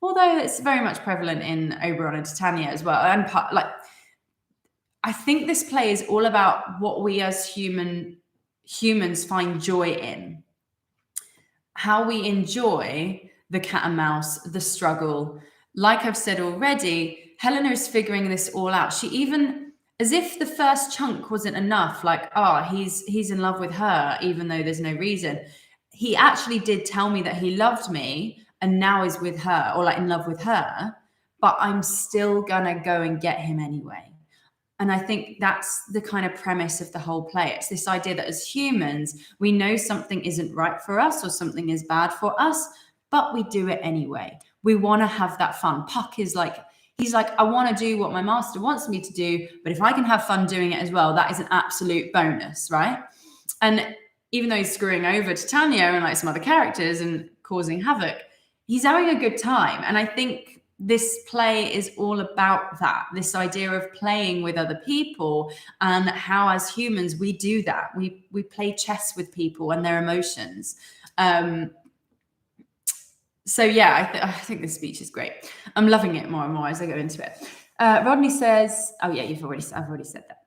although it's very much prevalent in Oberon and Titania as well. And I think this play is all about what we as humans find joy in, how we enjoy the cat and mouse, the struggle. Like I've said already, Helena is figuring this all out. She even, as if the first chunk wasn't enough, like, he's in love with her, even though there's no reason. He actually did tell me that he loved me and now is with her, or like in love with her, but I'm still gonna go and get him anyway. And I think that's the kind of premise of the whole play. It's this idea that as humans, we know something isn't right for us or something is bad for us, but we do it anyway. We want to have that fun. Puck is like, he's like, I want to do what my master wants me to do, but if I can have fun doing it as well, that is an absolute bonus, right? And even though he's screwing over Titania and like some other characters and causing havoc, he's having a good time. And I think this play is all about that, this idea of playing with other people and how as humans we do that. We play chess with people and their emotions. So yeah, I think this speech is great. I'm loving it more and more as I go into it. Rodney says, oh yeah, I've already said that.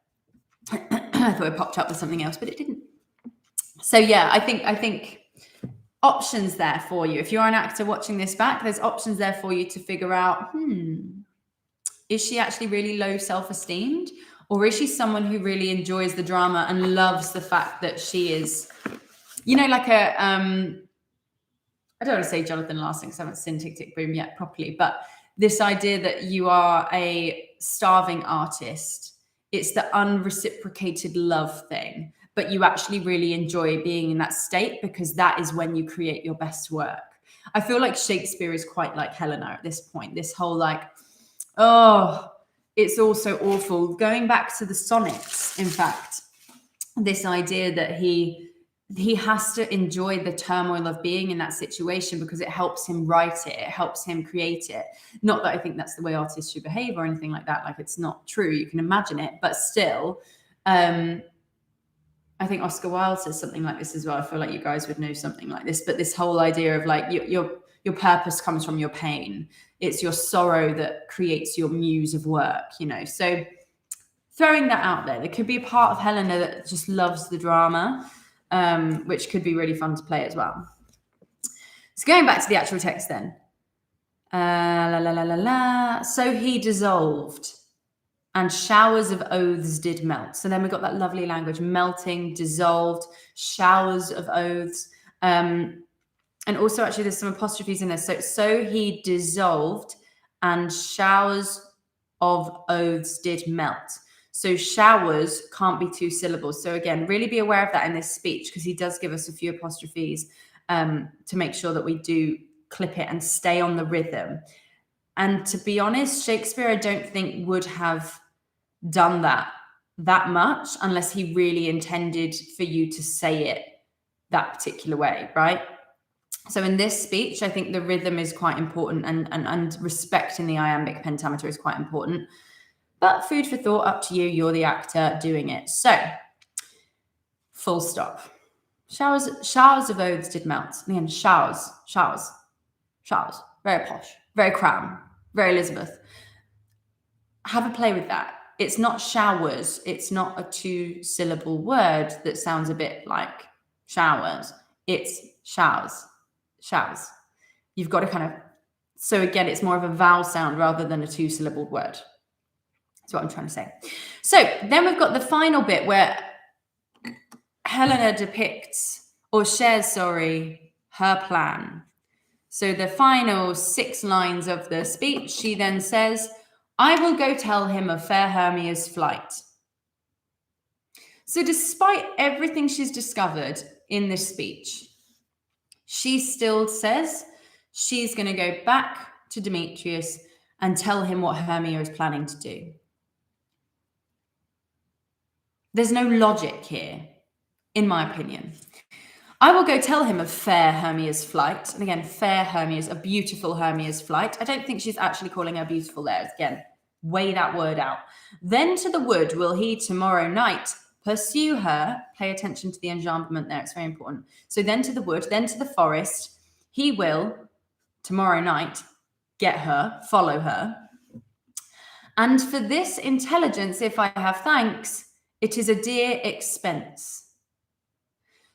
I thought it popped up with something else, but it didn't. So yeah, I think options there for you. If you're an actor watching this back, there's options there for you to figure out, is she actually really low self-esteemed? Or is she someone who really enjoys the drama and loves the fact that she is, like a, I don't want to say Jonathan Larsing because I haven't seen Tick Tick Boom yet properly, but this idea that you are a starving artist, it's the unreciprocated love thing, but you actually really enjoy being in that state because that is when you create your best work. I feel like Shakespeare is quite like Helena at this point. This whole like, oh, it's all so awful. Going back to the sonnets, in fact, this idea that he has to enjoy the turmoil of being in that situation because it helps him write it, it helps him create it. Not that I think that's the way artists should behave or anything like that. Like, it's not true. You can imagine it, but still, I think Oscar Wilde says something like this as well. I feel like you guys would know something like this, but this whole idea of like your purpose comes from your pain. It's your sorrow that creates your muse of work, you know? So throwing that out there could be a part of Helena that just loves the drama, which could be really fun to play as well. So going back to the actual text then. So he dissolved, and showers of oaths did melt. So then we got that lovely language, melting, dissolved, showers of oaths. And also actually there's some apostrophes in there. So he dissolved, and showers of oaths did melt. So showers can't be two syllables. So again, really be aware of that in this speech, because he does give us a few apostrophes to make sure that we do clip it and stay on the rhythm. And to be honest, Shakespeare, I don't think would have done that much unless he really intended for you to say it that particular way, right? So in this speech, I think the rhythm is quite important, and respecting the iambic pentameter is quite important. But food for thought, up to you. You're the actor doing it. So, full stop. Showers of oaths did melt. Again, showers. Very posh, very crown, very Elizabeth. Have a play with that. It's not showers. It's not a two-syllable word that sounds a bit like showers. It's showers. You've got to kind of... So again, it's more of a vowel sound rather than a two-syllable word. That's what I'm trying to say. So then we've got the final bit where Helena shares her plan. So the final 6 lines of the speech, she then says, I will go tell him of fair Hermia's flight. So despite everything she's discovered in this speech, she still says she's going to go back to Demetrius and tell him what Hermia is planning to do. There's no logic here, in my opinion. I will go tell him of fair Hermia's flight. And again, fair Hermia's, a beautiful Hermia's flight. I don't think she's actually calling her beautiful there. Again, weigh that word out. Then to the wood will he tomorrow night pursue her. Pay attention to the enjambment there. It's very important. So then to the wood, then to the forest. He will, tomorrow night, get her, follow her. And for this intelligence, if I have thanks, it is a dear expense.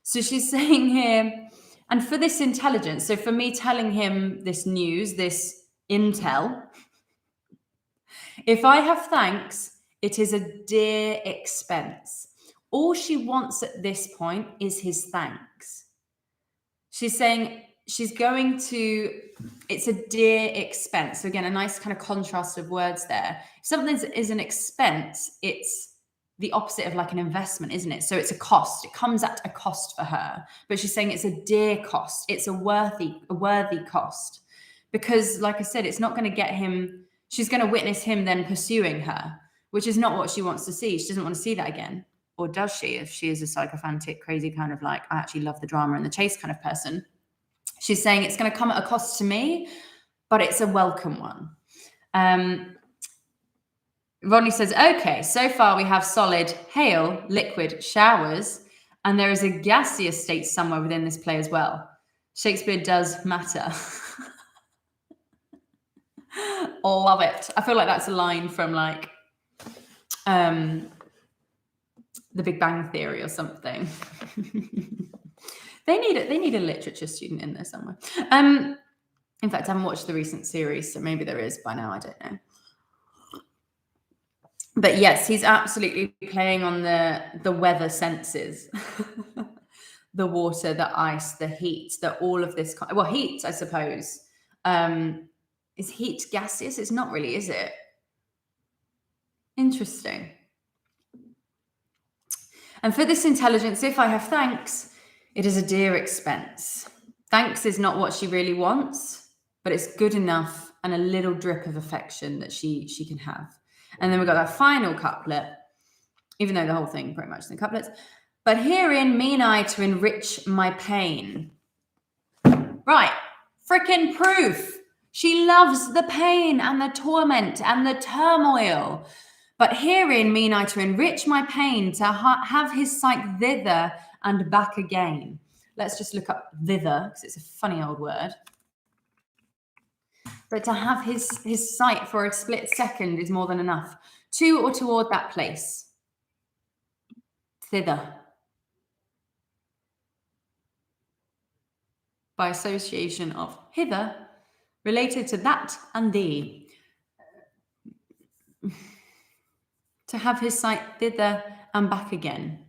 So she's saying here, and for this intelligence, so for me telling him this news, this intel, if I have thanks, it is a dear expense. All she wants at this point is his thanks. She's saying she's going to, it's a dear expense. So again, a nice kind of contrast of words there. If something is an expense, it's the opposite of like an investment, isn't it? So it's a cost. It comes at a cost for her, but she's saying it's a dear cost. It's a worthy cost, because like I said, it's not going to get him. She's going to witness him then pursuing her, which is not what she wants to see. She doesn't want to see that again. Or does she? If she is a sycophantic, crazy kind of like, I actually love the drama and the chase kind of person. She's saying it's going to come at a cost to me, but it's a welcome one. Rodney says, okay, so far we have solid, hail, liquid, showers, and there is a gaseous state somewhere within this play as well. Shakespeare does matter. Love it. I feel like that's a line from like The Big Bang Theory or something. They need a literature student in there somewhere. In fact, I haven't watched the recent series, so maybe there is by now, I don't know. But yes, he's absolutely playing on the weather senses. The water, the ice, the heat, all of this. Well, heat, I suppose. Is heat gaseous? It's not really, is it? Interesting. And for this intelligence, if I have thanks, it is a dear expense. Thanks is not what she really wants, but it's good enough and a little drip of affection that she can have. And then we've got that final couplet, even though the whole thing pretty much is in couplets. But herein mean I to enrich my pain. Right, frickin' proof. She loves the pain and the torment and the turmoil. But herein mean I to enrich my pain, to have his sight thither and back again. Let's just look up thither, because it's a funny old word. But to have his sight for a split second is more than enough. To or toward that place. Thither. By association of hither, related to that and thee. To have his sight thither and back again.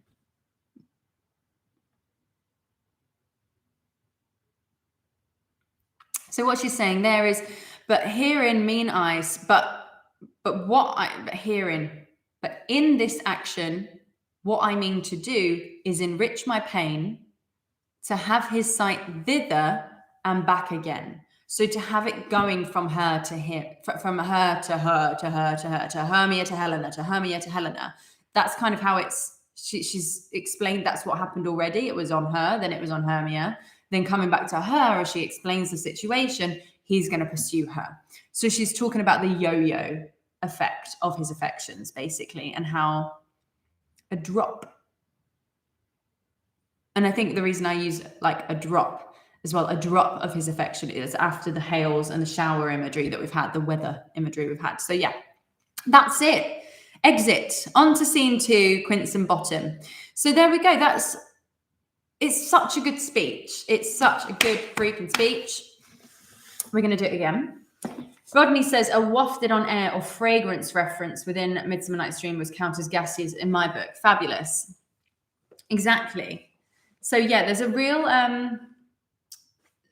So what she's saying there is, but herein mean I, but in this action, what I mean to do is enrich my pain, to have his sight thither and back again. So to have it going from her to him, from her to her, to her to her, to Hermia to Helena, to Hermia to Helena. That's kind of how she's explained that's what happened already. It was on her, then it was on Hermia. Then coming back to her as she explains the situation, he's going to pursue her. So she's talking about the yo-yo effect of his affections, basically, and how a drop. And I think the reason I use like a drop as well, a drop of his affection, is after the hails and the shower imagery that we've had, the weather imagery we've had. So yeah, that's it. Exit. On to scene 2, Quince and Bottom. So there we go. It's such a good speech. It's such a good freaking speech. We're going to do it again. Rodney says a wafted on air or fragrance reference within Midsummer Nights Dream was counted as gaseous in my book. Fabulous. Exactly. So yeah, there's a real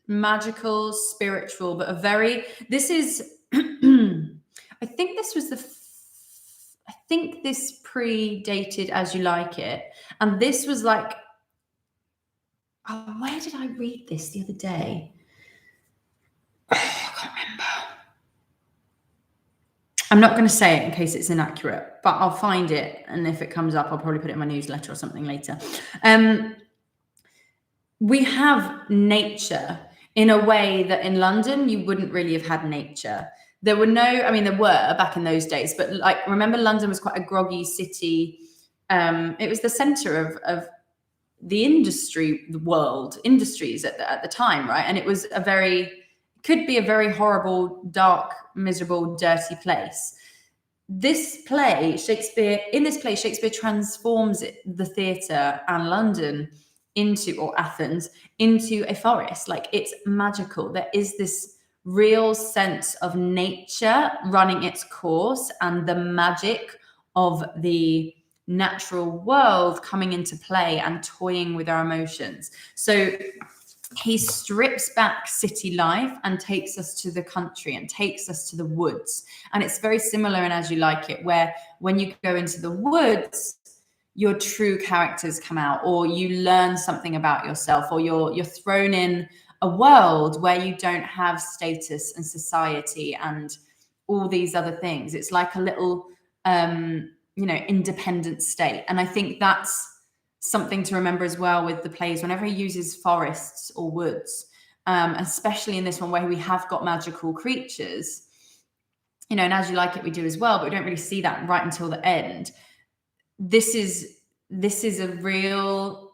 magical, spiritual, but this is, I think this predated As You Like It. And this was like, oh, where did I read this the other day? Oh, I can't remember. I'm not going to say it in case it's inaccurate, but I'll find it. And if it comes up, I'll probably put it in my newsletter or something later. We have nature in a way that in London, you wouldn't really have had nature. There were back in those days, but like, remember London was quite a groggy city. It was the center of the industries at the time, right? And it was could be a very horrible, dark, miserable, dirty place. Shakespeare transforms the theatre and London Athens into a forest. Like, it's magical. There is this real sense of nature running its course and the magic of the natural world coming into play and toying with our emotions. So he strips back city life and takes us to the country and takes us to the woods. And it's very similar in As You Like It, where when you go into the woods, your true characters come out, or you learn something about yourself, or you're thrown in a world where you don't have status and society and all these other things. It's like a little independent state. And I think that's something to remember as well with the plays. Whenever he uses forests or woods, especially in this one where we have got magical creatures, and As You Like It we do as well, but we don't really see that right until the end. This is a real,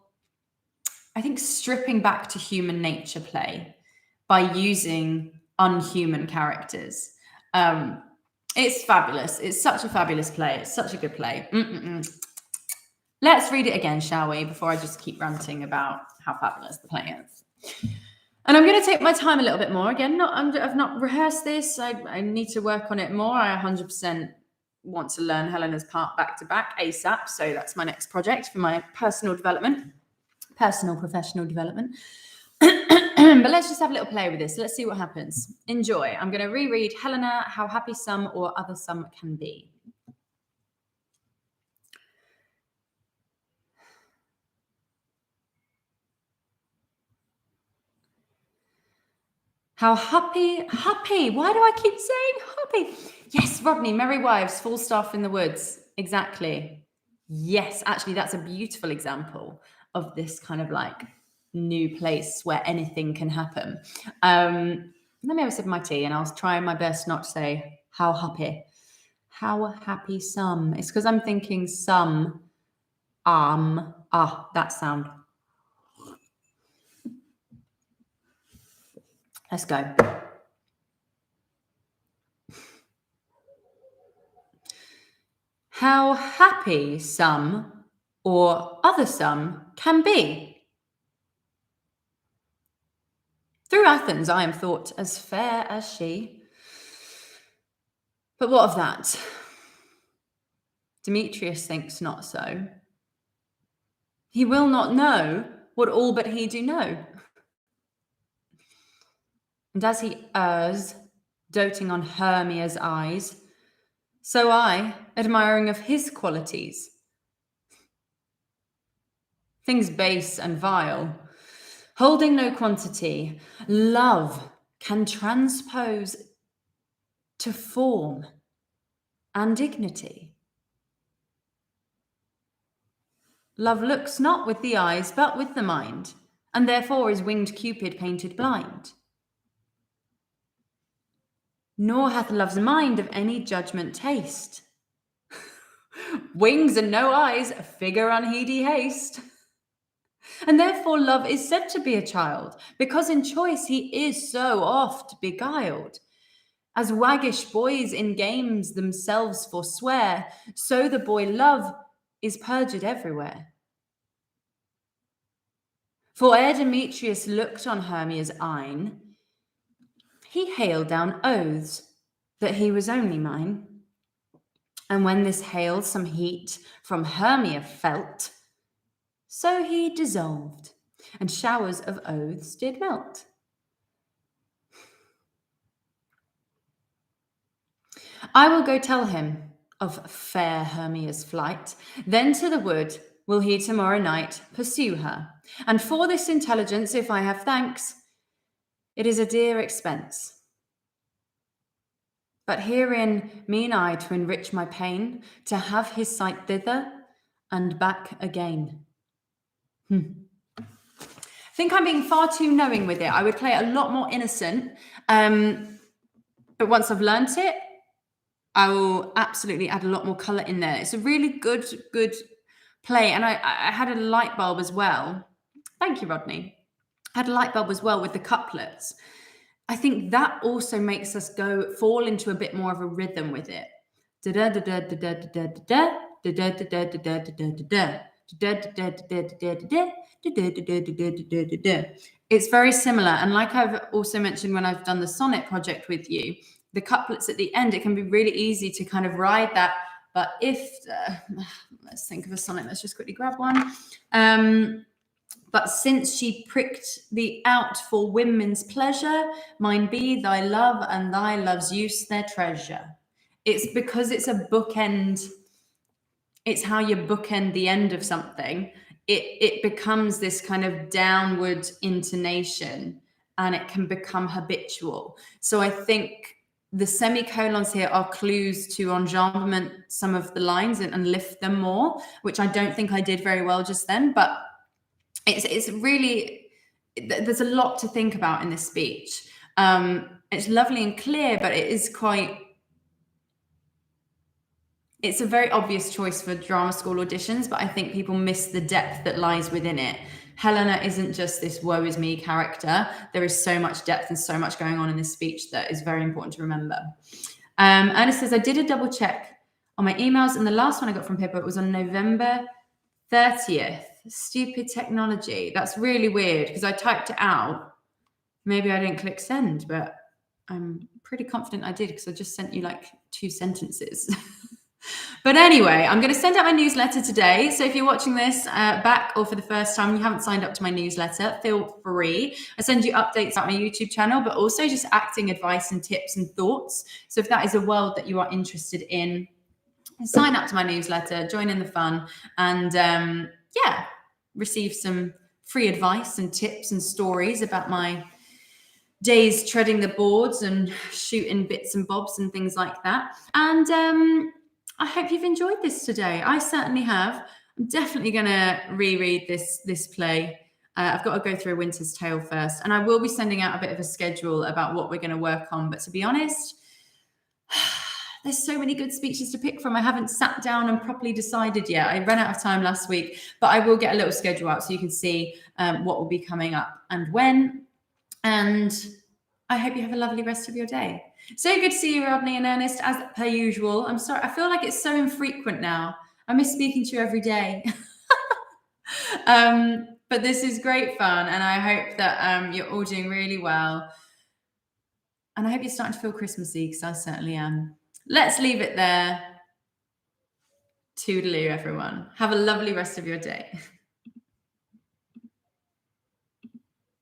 I think, stripping back to human nature play by using unhuman characters. It's fabulous. It's such a fabulous play. It's such a good play. Let's read it again, shall we? Before I just keep ranting about how fabulous the play is. And I'm going to take my time a little bit more. Again, I've not rehearsed this. I need to work on it more. I 100% want to learn Helena's part back to back ASAP. So that's my next project for my personal professional development. But let's just have a little play with this. Let's see what happens. Enjoy. I'm going to reread Helena, How Happy Some or Other Some Can Be. How happy. Why do I keep saying happy? Yes, Rodney, merry wives, full staff in the woods. Exactly. Yes, actually, that's a beautiful example of this kind of like new place where anything can happen. Let me have a sip of my tea and I'll try my best not to say how happy. How happy some. It's because I'm thinking some, that sound. Let's go. How happy some or other some can be. Through Athens I am thought as fair as she. But what of that? Demetrius thinks not so. He will not know what all but he do know. And as he errs, doting on Hermia's eyes, so I, admiring of his qualities. Things base and vile, holding no quantity, love can transpose to form and dignity. Love looks not with the eyes, but with the mind, and therefore is winged Cupid painted blind. Nor hath love's mind of any judgement taste. Wings and no eyes, figure unheedy haste. And therefore love is said to be a child, because in choice he is so oft beguiled. As waggish boys in games themselves forswear, so the boy love is perjured everywhere. For ere Demetrius looked on Hermia's eyne, he hailed down oaths that he was only mine. And when this hail some heat from Hermia felt, so he dissolved, and showers of oaths did melt. I will go tell him of fair Hermia's flight, then to the wood will he tomorrow night pursue her. And for this intelligence, if I have thanks, it is a dear expense. But herein mean I to enrich my pain, to have his sight thither and back again. I think I'm being far too knowing with it. I would play it a lot more innocent. But once I've learnt it, I will absolutely add a lot more colour in there. It's a really good play. And I had a light bulb as well. Thank you, Rodney. I had a light bulb as well with the couplets. I think that also makes us fall into a bit more of a rhythm with it. It's very similar. And like I've also mentioned when I've done the sonnet project with you, the couplets at the end, it can be really easy to kind of ride that. But if, let's think of a sonnet, let's just quickly grab one. But since she pricked thee out for women's pleasure, mine be thy love and thy love's use their treasure. It's because it's a bookend. It's how you bookend the end of something. It becomes this kind of downward intonation and it can become habitual. So I think the semicolons here are clues to enjambment some of the lines and lift them more, which I don't think I did very well just then, but it's really, there's a lot to think about in this speech. It's lovely and clear, but it is it's a very obvious choice for drama school auditions, but I think people miss the depth that lies within it. Helena isn't just this woe is me character. There is so much depth and so much going on in this speech that is very important to remember. Ernest says, I did a double check on my emails, and the last one I got from Pippa was on November 30th. Stupid technology. That's really weird because I typed it out. Maybe I didn't click send, but I'm pretty confident I did because I just sent you like 2 sentences. But anyway, I'm going to send out my newsletter today. So if you're watching this back or for the first time, you haven't signed up to my newsletter, feel free. I send you updates about my YouTube channel, but also just acting advice and tips and thoughts. So if that is a world that you are interested in, sign up to my newsletter, join in the fun, and receive some free advice and tips and stories about my days treading the boards and shooting bits and bobs and things like that. And I hope you've enjoyed this today. I certainly have. I'm definitely going to reread this play. I've got to go through A Winter's Tale first, and I will be sending out a bit of a schedule about what we're going to work on. But to be honest, there's so many good speeches to pick from. I haven't sat down and properly decided yet. I ran out of time last week, but I will get a little schedule out so you can see what will be coming up and when. And I hope you have a lovely rest of your day. So good to see you, Rodney and Ernest, as per usual. I'm sorry, I feel like it's so infrequent now. I miss speaking to you every day. But this is great fun, and I hope that you're all doing really well. And I hope you're starting to feel Christmassy, because I certainly am. Let's leave it there. Toodaloo, everyone. Have a lovely rest of your day.